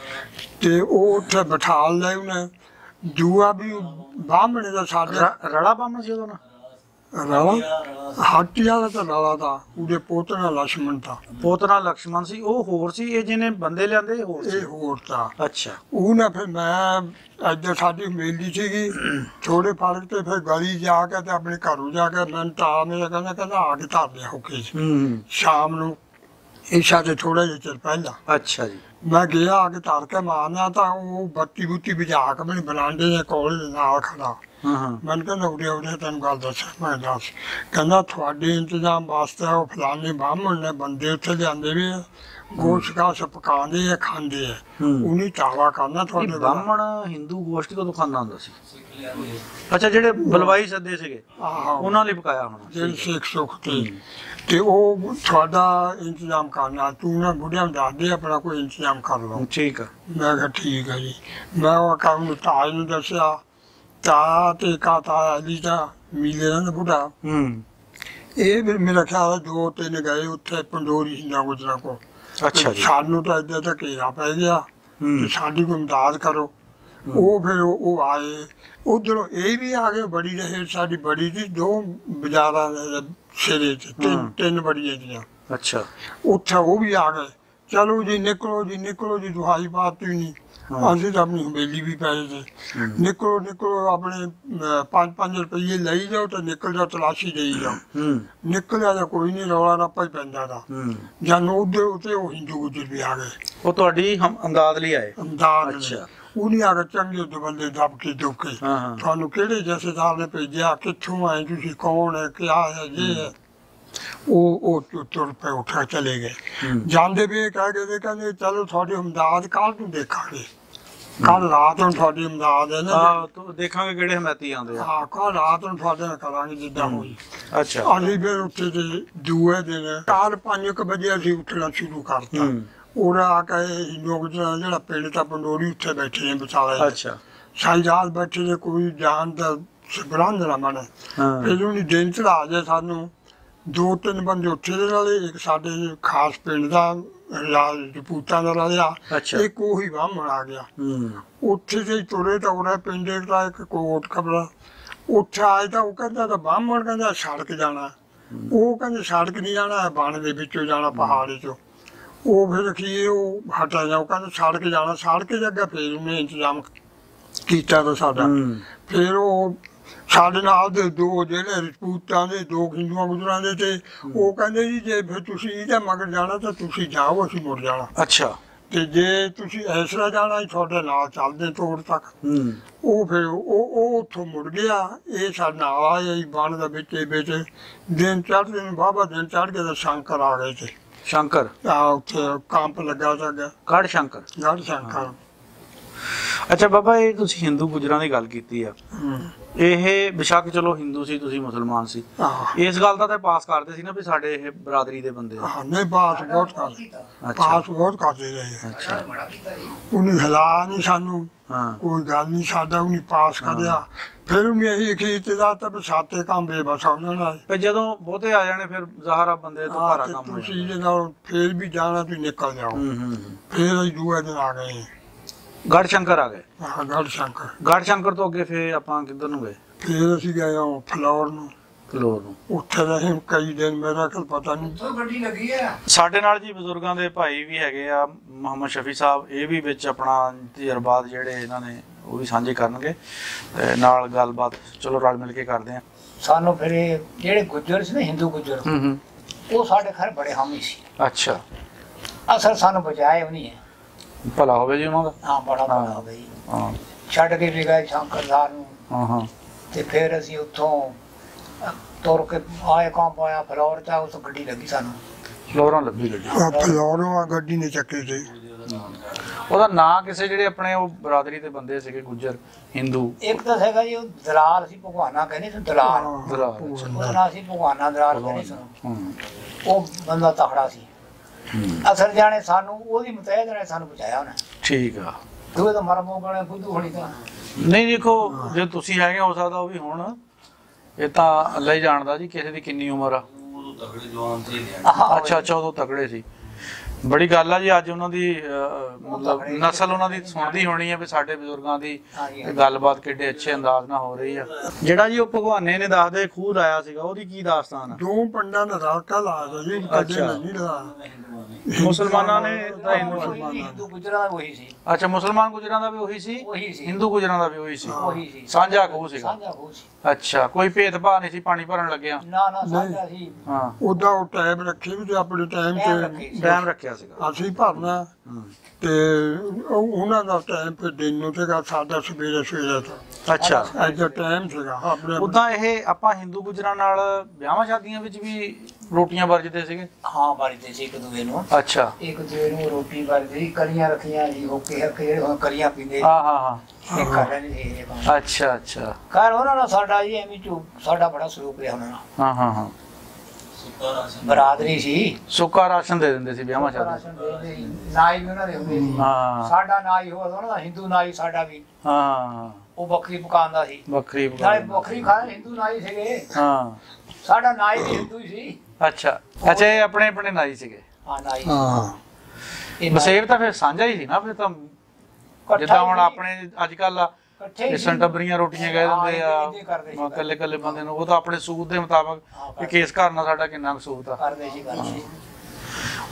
ਤੇ ਉਹ ਉੱਥੇ ਬਿਠਾ ਲਏ ਉਹਨੇ। ਜੂਆ ਵੀ ਬਾਹਮਣੇ ਦਾ ਸਾਡਾ ਰਲਾ ਬਾਹਮਣ ਸੀ ਉਦੋਂ ਨਾ? ਰਲਾ ਹਾਟੀਆਂ ਦਾ ਤਾਂ ਰਲਾ ਦਾ, ਉਹਦੇ ਪੋਤਨਾ ਲక్ష్మణ ਦਾ। ਪੋਤਨਾ ਲక్ష్మణ ਸੀ, ਉਹ ਹੋਰ ਸੀ? ਇਹ ਜਿਹਨੇ ਬੰਦੇ ਲਿਆਂਦੇ ਹੋਰ ਸੀ? ਇਹ ਹੋਰ ਤਾਂ। ਅੱਛਾ। ਉਹਨੇ ਫਿਰ ਮੈਂ ਇੱਧਰ ਸਾਡੀ ਮੇਲੀ ਸੀਗੀ ਥੋੜੇ ਫਰਕ ਤੇ ਫਿਰ ਗਲੀ ਜਾ ਕੇ ਤੇ ਆਪਣੇ ਘਰੋਂ ਜਾ ਕੇ ਮੈਂ ਤਾਂ ਮੇਰਾ ਕਹਿੰਦਾ ਆ ਕੇ ਧਰ ਲਿਆ ਹੋਕੇ ਸ਼ਾਮ ਨੂੰ ਈਸ਼ਾ ਤੇ ਥੋੜਾ ਜਿਹਾ ਚਿਰ ਪਹਿਲਾਂ। ਅੱਛਾ ਜੀ। ਮੈਂ ਗਿਆ ਆ ਕੇ ਧਰ ਕੇ ਮਾਰਨਾ ਤਾਂ ਉਹ ਬੱਤੀ ਬੁੱਤੀ ਬੁਝਾ ਕੇ ਮੈਨੂੰ ਬਲਾਂਡੇ ਦੇ ਕੋਲ ਨਾਲ ਖੜਾ ਹਾਂ ਹਾਂ ਮੈਂ ਕਹਿੰਦਾ ਉਰੇ ਤੈਨੂੰ ਗੱਲ ਦੱਸ। ਮੈਂ ਦੱਸ। ਕਹਿੰਦਾ ਤੁਹਾਡੇ ਇੰਤਜ਼ਾਮ ਵਾਸਤੇ ਉਹ ਫਲਾਣੇ ਬਾਹਮਣ ਨੇ ਬੰਦੇ ਉੱਥੇ ਲਿਆਂਦੇ ਵੀ ਆ, ਗੋਸ਼ਤ ਕਾਸ਼ ਪਕਾਉਂਦੇ ਆ, ਖਾਂਦੇ ਆ, ਉਹਨੇ ਚਾਵਾ ਕਰਨਾ ਤੁਹਾਡੇ ਵੱਲ। ਬਾਹਮਣ ਹਿੰਦੂ ਗੋਸ਼ਟ ਕਦੋਂ ਖਾਂਦਾ ਹੁੰਦਾ ਸੀ? ਅੱਛਾ, ਜਿਹੜੇ ਬਲਵਾਈ ਸੱਦੇ ਸੀਗੇ ਉਹਨਾਂ ਲਈ ਪਕਾਇਆ ਹੋਣਾ, ਜਿਹੜੇ ਸਿੱਖ ਸੁੱਖ ਤੇ ਉਹ ਤੁਹਾਡਾ ਇੰਤਜ਼ਾਮ ਕਰਨਾ, ਤੂੰ ਨਾ ਬੁੱਢਿਆਂ ਨੂੰ ਦੱਸ ਦੇ ਆਪਣਾ ਕੋਈ ਇੰਤਜ਼ਾਮ ਕਰ ਲਓ। ਠੀਕ ਆ। ਮੈਂ ਕਿਹਾ ਠੀਕ ਹੈ ਜੀ। ਮੈਂ ਉਹ ਕੰਮ ਨੂੰ ਤਾਜ ਨੂੰ ਦੱਸਿਆ, ਤਾ ਤੇ ਤਾਇਆ ਜੀ ਦਾ ਮਿਲੇ ਨਾ ਬੁੱਢਾ, ਇਹ ਵੀ ਮੇਰਾ ਖਿਆਲ 2-3 ਗਏ ਉੱਥੇ ਪੰਡੋਰੀ ਸਿੰਘਾਂ ਗੁਜਰਾਂ ਕੋ। ਅੱਛਾ ਜੀ। ਸਾਨੂੰ ਤਾਂ ਏਦਾਂ ਤਾਂ ਘੇਰਾ ਪੈ ਗਿਆ ਤੇ ਸਾਡੀ ਕੋਈ ਮਦਦ ਕਰੋ। ਉਹ ਫਿਰ ਉਹ ਆਏ ਉਧਰੋਂ, ਇਹ ਵੀ ਆ ਗਏ। ਬੜੀ ਰਹੇ ਸਾਡੀ ਬੜੀ ਦੀ 2 ਬਾਜ਼ਾਰਾਂ ਦੇ ਸਿਰੇ ਤੇ, ਤਿੰਨ ਬੜੀਆਂ ਦੀਆਂ। ਅੱਛਾ, ਉੱਥੇ ਉਹ ਵੀ ਆ ਗਏ। ਚਲੋ ਜੀ ਨਿਕਲੋ ਜੀ ਨਿਕਲੋ ਜੀ, ਦੁਹਾਈ ਬਾਤ ਹੀ ਨਹੀਂ। ਅਸੀਂ ਤਾਂ ਆਪਣੀ ਹਵੇਲੀ ਵੀ ਪਏ ਤੇ ਨਿਕਲੋ ਆਪਣੇ 5-5 ਰੁਪਏ ਲਈ ਜਾਓ ਤੇ ਨਿਕਲ ਜਾਓ, ਤਲਾਸ਼ੀ ਦੇਈ ਜਾਓ। ਨਿਕਲਿਆ ਤਾਂ ਕੋਈ ਨਹੀਂ, ਰੌਲਾ ਰੱਪਾ ਹੀ ਪੈਂਦਾ ਦਾ। ਜਾਨੂੰ ਉਧਰ ਉੱਤੇ ਉਹ ਹਿੰਦੂ ਗੁੱਜਰ ਵੀ ਆ ਗਏ। ਉਹ ਤੁਹਾਡੀ ਅਮਦਾਦ ਲਈ ਆਏ? ਅਮਦਾਦ। ਅੱਛਾ। ਉਹਨੇ ਆ ਕੇ ਚੰਗੇ ਦੇ ਬੰਦੇ ਦੱਬ ਕੇ ਦੁੱਕੇ, ਤੁਹਾਨੂੰ ਕਿਹੜੇ ਜਥੇਦਾਰ ਨੇ ਭੇਜਿਆ, ਕਿੱਥੋਂ ਆਏ ਤੁਸੀਂ, ਕੌਣ ਹੈ, ਕਿਆ ਹੈ, ਇਹ ਹੈ। ਉਹ ਤੁਰ ਪਏ, ਉੱਠਾ ਚਲੇ ਗਏ। ਜਾਂਦੇ ਵੀ ਇਹ ਕਹਿ ਗਏ, ਕਹਿੰਦੇ ਚਲੋ ਤੁਹਾਡੀ ਅਮਦਾਦ ਕੱਲ ਨੂੰ ਦੇਖਾਂਗੇ। ਕੱਲ ਰਾਤ ਨੂੰ ਤੁਹਾਡੀ ਅਮਦਾਦ ਹੈ ਨਾ, ਦੇਖਾਂਗੇ ਕਿਹੜੇ ਹਮੈਤੀ ਆਉਂਦੇ ਆ। ਹਾਂ, ਕੱਲ ਰਾਤ ਨੂੰ ਤੁਹਾਡੇ ਨਾਲ ਕਰਾਂਗੇ ਜਿੱਦਾਂ ਹੋਈ। ਅੱਛਾ। ਅਸੀਂ ਫਿਰ ਉੱਥੇ ਤੇ ਦੂਏ ਦਿਨ 4-5 ਵਜੇ ਅਸੀਂ ਉੱਠਣਾ ਸ਼ੁਰੂ ਕਰਤਾ। ਉਹਦਾ ਆ ਕੇ ਹਿੰਦੂ ਜਿਹੜਾ ਪਿੰਡ ਤਾਂ ਪੰਡੋਰੀ, ਉੱਥੇ ਬੈਠੇ ਨੇ ਵਿਚਾਲੇ। ਅੱਛਾ। ਸਾਈਦਾਰ ਬੈਠੇ ਨੇ, ਕੋਈ ਜਾਣ ਦਾ ਸਬਰਾਂਦ ਨਾ ਬਣੇ। ਫਿਰ ਉਹਨੇ ਦਿਨ ਚੜਾ ਜੇ ਸਾਨੂੰ 2-3 ਬੰਦੇ ਉੱਥੇ ਦੇ ਨਾਲੇ, ਇੱਕ ਸਾਡੇ ਖਾਸ ਪਿੰਡ ਦਾ ਰਜਪੂਤਾਂ ਦਾ ਰਲਿਆ, ਇੱਕ ਉਹੀ ਬਾਹਮਣ ਆ ਗਿਆ। ਉੱਥੇ ਜੇ ਤੁਰੇ ਤਾਂ ਉਹਦਾ ਪਿੰਡ ਦਾ ਇੱਕ ਕੋਟ ਕਬਲਾ, ਉੱਥੇ ਆਏ ਤਾਂ ਉਹ ਕਹਿੰਦਾ ਤਾਂ ਬਾਹਮਣ ਕਹਿੰਦਾ ਸੜਕ ਜਾਣਾ, ਉਹ ਕਹਿੰਦੇ ਸੜਕ ਨਹੀਂ ਜਾਣਾ, ਬਣ ਦੇ ਵਿੱਚੋਂ ਜਾਣਾ, ਪਹਾੜੀ ਚੋਂ। ਉਹ ਫਿਰ ਕੀ ਉਹ ਹਟਾ ਜਾ, ਉਹ ਕਹਿੰਦਾ ਸੜਕ ਜਾਣਾ, ਸੜਕ ਜੱਗਾ। ਫਿਰ ਉਹਨੇ ਇੰਤਜ਼ਾਮ ਕੀਤਾ ਤਾਂ ਸਾਡਾ। ਫਿਰ ਉਹ ਸਾਡੇ ਨਾਲ ਦੇ 2 ਜਿਹੜੇ ਰਜਪੂਤਾਂ ਦੇ, 2 ਹਿੰਦੂਆਂ ਗੁਜਰਾਂ ਦੇ ਤੇ ਉਹ ਕਹਿੰਦੇ ਜੀ ਜੇ ਫਿਰ ਤੁਸੀਂ ਇਹਦੇ ਮਗਰ ਜਾਣਾ ਤਾਂ ਤੁਸੀਂ ਜਾਓ, ਅਸੀਂ ਮੁੜ ਜਾਣਾ। ਅੱਛਾ। ਤੇ ਜੇ ਤੁਸੀਂ ਇਸ ਤਰ੍ਹਾਂ ਜਾਣਾ, ਤੁਹਾਡੇ ਨਾਲ ਚੱਲਦੇ ਤੋੜ ਤੱਕ। ਉਹ ਫਿਰ ਉਹ ਉੱਥੋਂ ਮੁੜ ਗਿਆ। ਇਹ ਸਾਡੇ ਨਾਲ ਆਏ ਬਣ ਦਾ ਵਿੱਚ ਦਿਨ ਚੜ੍ਹਦੇ ਨੇ, ਬਾਬਾ ਦਿਨ ਚੜ੍ਹ ਕੇ ਤਾਂ ਸ਼ੰਕਰ ਆ ਗਏ ਤੇ। ਸ਼ੰਕਰ? ਉੱਥੇ ਕੰਪ ਲੱਗਾ ਸੀਗਾ, ਗੜ ਸ਼ੰਕਰ। ਗੜ ਸ਼ੰਕਰ। ਅੱਛਾ ਬਾਬਾ, ਇਹ ਤੁਸੀਂ ਹਿੰਦੂ ਗੁਜਰਾਂ ਦੀ ਗੱਲ ਕੀਤੀ ਆ, ਇਹ ਬੇਸ਼ੱਕ ਚਲੋ ਹਿੰਦੂ ਸੀ, ਤੁਸੀਂ ਮੁਸਲਮਾਨ ਸੀ, ਇਸ ਗੱਲ ਦਾ ਤਾਂ ਪਾਸ ਕਰਦੇ ਸੀ ਨਾ ਵੀ ਸਾਡੇ ਇਹ ਬਰਾਦਰੀ ਦੇ ਬੰਦੇ ਆ? ਨਹੀਂ, ਪਾਸ ਬਹੁਤ ਕਰਦੇ, ਪਾਸ ਬਹੁਤ ਕਰਦੇ ਰਹੇ। ਅੱਛਾ। ਉਹਨੇ ਹਿਲਾ ਨਹੀਂ ਸਾਨੂੰ, ਕੋਈ ਗੱਲ ਨਹੀਂ, ਸਾਡਾ ਉਹਨੇ ਪਾਸ ਕਰਿਆ। ਫਿਰ ਉਹਨੇ ਇਹੀ ਕੀਤਾ ਤਾਂ ਵੀ ਸਾਤੇ ਕੰਮ ਬੇਬਸ ਹੋ ਜਾਣਾ। ਫਿਰ ਜਦੋਂ ਬਹੁਤੇ ਆ ਜਾਣੇ ਫਿਰ ਜ਼ਾਹਰਾ ਬੰਦੇ ਤੋਂ ਭਾਰਾ ਕੰਮ ਹੋ ਤੁਸੀਂ ਇਹਦੇ ਨਾਲ ਫਿਰ ਵੀ ਜਾਣਾ, ਤੁਸੀਂ ਨਿਕਲ ਜਾਓ। ਫਿਰ ਅਸੀਂ ਦੂਏ ਦਿਨ ਆ ਗਏ, ਗੜ ਸ਼ੰਕਰ ਆ ਗਏ। ਹਾਂ, ਗੜ ਸ਼ੰਕਰ। ਗੜ ਸ਼ੰਕਰ ਤੋਂ ਅੱਗੇ ਫਿਰ ਆਪਾਂ ਕਿੱਧਰ ਨੂੰ ਗਏ? ਫਿਰ ਅਸੀਂ ਗਏ ਫਲੋਰ ਨੂੰ। ਫਲੋਰ ਨੂੰ ਉੱਥੇ ਰਹੇ ਕਈ ਦਿਨ, ਮੇਰਾ ਕੋਲ ਪਤਾ ਨਹੀਂ। ਗੱਡੀ ਲੱਗੀ ਆ ਸਾਡੇ ਨਾਲ ਜੀ ਬਜ਼ੁਰਗਾਂ ਦੇ ਭਾਈ ਵੀ ਹੈਗੇ ਆ, ਮੁਹੰਮਦ ਸ਼ਫੀ ਸਾਹਿਬ, ਇਹ ਵੀ ਵਿੱਚ ਆਪਣਾ ਤਜਰਬਾਤ ਜਿਹੜੇ ਇਹਨਾਂ ਨੇ ਉਹ ਵੀ ਸਾਂਝੇ ਕਰਨਗੇ, ਨਾਲ ਗੱਲਬਾਤ ਚਲੋ ਰਲ ਮਿਲ ਕੇ ਕਰਦੇ ਆ। ਸਾਨੂੰ ਫਿਰ ਜਿਹੜੇ ਗੁੱਜਰ ਸੀ ਨਾ, ਹਿੰਦੂ ਗੁੱਜਰ, ਉਹ ਸਾਡੇ ਘਰ ਬੜੇ ਹਾਮੀ ਸੀ। ਅੱਛਾ। ਅਸਲ ਸਾਨੂੰ ਬਚਾਏ ਉਹ ਨਹੀਂ ਹੈ, ਭਲਾ ਹੋਵੇ ਜੀ ਉਹਨਾਂ ਦਾ। ਹਾਂ, ਬੜਾ ਭਲਾ ਹੋਵੇ ਜੀ। ਹਾਂ, ਛੱਡ ਕੇ ਵੀ ਗਏ ਸ਼ੰਕਰਦਾਰ ਨੂੰ। ਹਾਂ। ਤੇ ਫਿਰ ਅਸੀਂ ਉੱਥੋਂ ਤੁਰ ਕੇ ਆਏ, ਕੰਮ ਆਇਆ ਫਲੋਰ ਚ, ਉਸ ਗੱਡੀ ਲੱਗੀ ਸਾਨੂੰ। ਫਲੋਰਾਂ ਲੱਭੀ ਗੱਡੀ? ਫਲੋਰੋਂ ਗੱਡੀ ਨੇ ਚੱਕੇ ਸੀ। ਉਹਦਾ ਨਾਂ ਕਿਸੇ ਜਿਹੜੇ ਆਪਣੇ ਉਹ ਬਰਾਦਰੀ ਦੇ ਬੰਦੇ ਸੀਗੇ ਗੁੱਜਰ ਹਿੰਦੂ, ਇੱਕ ਤਾਂ ਹੈਗਾ ਜੀ ਉਹ ਦਲਾਲ ਸੀ, ਭਗਵਾਨਾ ਕਹਿੰਦੇ ਸੀ ਦਲਾਲ। ਉਹਦਾ ਨਾਂ ਸੀ ਭਗਵਾਨਾ ਦਲਾਲ ਕਹਿੰਦੇ ਸੀ। ਉਹ ਬੰਦਾ ਤਕੜਾ ਸੀ। ਅਸਰ ਜਾਣੇ ਸਾਨੂੰ ਉਹਦੀ ਮਤਹਿਦ ਨੇ ਸਾਨੂੰ ਬਚਾਇਆ ਉਹਨੇ। ਠੀਕ ਆ। ਦੂਏ ਤਾਂ ਮਰ ਮੋ ਗਏ ਬੁੱਧੂ ਹੋਣੀ ਤਾਂ ਨਹੀਂ। ਦੇਖੋ ਜੇ ਤੁਸੀਂ ਹੈਗੇ, ਹੋ ਸਕਦਾ ਉਹ ਵੀ ਹੁਣ, ਇਹ ਤਾਂ ਅੱਲਾ ਹੀ ਜਾਣਦਾ ਜੀ ਕਿਸੇ ਦੀ ਕਿੰਨੀ ਉਮਰ ਆ। ਅੱਛਾ, ਉਦੋਂ ਤਕੜੇ ਸੀ। ਬੜੀ ਗੱਲ ਆ ਜੀ, ਅੱਜ ਉਹਨਾਂ ਦੀ ਮਤਲਬ ਨਸਲ ਉਹਨਾਂ ਦੀ ਸੁਣਦੀ ਹੋਣੀ ਹੈ ਵੀ ਸਾਡੇ ਬਜ਼ੁਰਗਾਂ ਦੀ ਗੱਲਬਾਤ ਕਿੱਡੇ ਅੱਛੇ ਅੰਦਾਜ਼ ਨਾਲ ਹੋ ਰਹੀ ਆ। ਜਿਹੜਾ ਜੀ ਉਹ ਭਗਵਾਨੇ ਨੇ ਦੱਸਦੇ ਖੂਹ ਲਾਇਆ ਸੀਗਾ, ਉਹਦੀ ਕੀ ਦਾਸਤਾਨ ਆ? 2 ਪਿੰਡਾਂ ਦਾ ਰਾਕਾ ਲਾਇਆ ਜੀ, ਕਦੇ ਨਹੀਂ ਲਾਇਆ। ਮੁਸਲਮਾਨਾਂ ਨੇ ਤਾਂ ਹਿੰਦੂ ਗੁਜਰਾਂ ਦਾ ਉਹੀ ਸੀ। ਅੱਛਾ, ਮੁਸਲਮਾਨ ਗੁਜਰਾਂ ਦਾ ਵੀ ਉਹੀ ਸੀ, ਹਿੰਦੂ ਗੁਜਰਾਂ ਦਾ ਵੀ ਉਹੀ ਸੀ। ਸਾਂਝਾ ਖੂਹ ਸੀਗਾ। ਅੱਛਾ, ਕੋਈ ਭੇਦਭਾਵ ਨਹੀਂ ਸੀ ਪਾਣੀ ਭਰਨ ਲੱਗਿਆ? ਨਾ, ਸਾਂਝਾ ਸੀ। ਹਾਂ, ਉਹਦਾ ਉਹ ਟਾਈਮ ਰੱਖੇ ਵੀ ਤੇ ਆਪਣੇ ਟਾਈਮ ਤੇ ਟਾਈਮ ਰੱਖਿਆ ਰੱਖਿਆ ਸੀਗਾ ਅਸੀਂ ਭਰਨਾ ਤੇ ਉਹਨਾਂ ਦਾ ਟਾਈਮ ਫਿਰ ਦਿਨ ਨੂੰ ਸੀਗਾ, ਸਾਡਾ ਸਵੇਰੇ ਸਵੇਰੇ ਤੋਂ ਅੱਛਾ ਅੱਜ ਟਾਈਮ ਸੀਗਾ ਆਪਣੇ ਉਦਾਂ ਇਹ ਆਪਾਂ ਹਿੰਦੂ ਗੁਜਰਾਂ ਨਾਲ ਵਿਆਹਾਂ ਸ਼ਾਦੀਆਂ ਵਿੱਚ ਵੀ ਰੋਟੀਆਂ ਵਰਜਦੇ ਸੀਗੇ ਹਾਂ ਵਰਜਦੇ ਸੀ ਇੱਕ ਦੂਜੇ ਨੂੰ, ਅੱਛਾ ਇੱਕ ਦੂਜੇ ਨੂੰ ਰੋਟੀ ਵਰਜਦੇ ਸੀ, ਕਲੀਆਂ ਰੱਖੀਆਂ ਜੀ ਹੋਕੇ ਹੱਕ ਜਿਹੜੇ ਹੁਣ ਕਲੀਆਂ ਪੀਂਦੇ ਹਾਂ ਹਾਂ ਹਾਂ ਇਹ ਕਰ ਰਹੇ ਨੇ ਇਹ ਕੰਮ। ਅੱਛਾ ਅੱਛਾ ਖੈਰ ਉਹਨਾਂ ਨਾਲ ਸਾਡਾ ਜੀ ਐਵੇਂ ਸਾਡਾ ਬੜਾ ਸਲੂਕ ਰਿਹਾ ਉਹਨਾਂ ਨਾਲ, ਹਾਂ ਹਾਂ ਹਾਂ ਬਰਾਦਰੀ ਸੀ, ਸੁੱਕਾ ਰਾਸ਼ਨ ਦੇ ਦਿੰਦੇ ਸੀ ਵਿਆਹਾਂ ਸ਼ਾਦੀਆਂ ਰਾਸ਼ਨ ਦੇ ਦਿੰਦੇ ਸੀ, ਨਾਈ ਵੀ ਉਹਨਾਂ ਦੇ ਹੁੰਦੇ ਸੀ, ਹਾਂ ਸਾਡਾ ਨਾਈ ਹੋਇਆ ਉਹਨਾਂ ਦਾ ਹਿੰਦੂ ਨਾਈ ਸਾਡਾ ਵੀ, ਹਾਂ ਉਹ ਬੱਕਰੀ ਪਕਾਉਂਦਾ ਸੀ, ਬੱਕਰੀ ਨਾਲੇ ਬੱਕਰੀ ਖਾਏ ਹਿੰਦੂ ਨਾਈ ਸੀਗੇ, ਹਾਂ ਸਾਡਾ ਨਾਈ ਵੀ ਹਿੰਦੂ ਹੀ ਸੀ। ਅੱਛਾ ਅੱਛਾ ਇਹ ਆਪਣੇ ਆਪਣੇ ਨਾਈ ਸੀਗੇ ਹਾਂ ਨਾਈ ਹਾਂ ਇਹ ਬਸੇਬ ਤਾਂ ਫਿਰ ਸਾਂਝਾ ਹੀ ਸੀ ਨਾ ਫਿਰ ਤਾਂ ਜਿੱਦਾਂ ਹੁਣ ਆਪਣੇ ਅੱਜ ਕੱਲ ਇਸਨ ਟੱਬਰੀਆਂ ਰੋਟੀਆਂ ਕਹਿ ਦਿੰਦੇ ਆ ਇਕੱਲੇ ਇਕੱਲੇ ਬੰਦੇ ਨੂੰ, ਉਹ ਤਾਂ ਆਪਣੇ ਸੂਤ ਦੇ ਮੁਤਾਬਕ ਕਿ ਇਸ ਘਰ ਨਾਲ ਸਾਡਾ ਕਿੰਨਾ ਕਸੂਤ ਆ। ਕਰਦੇ ਸੀ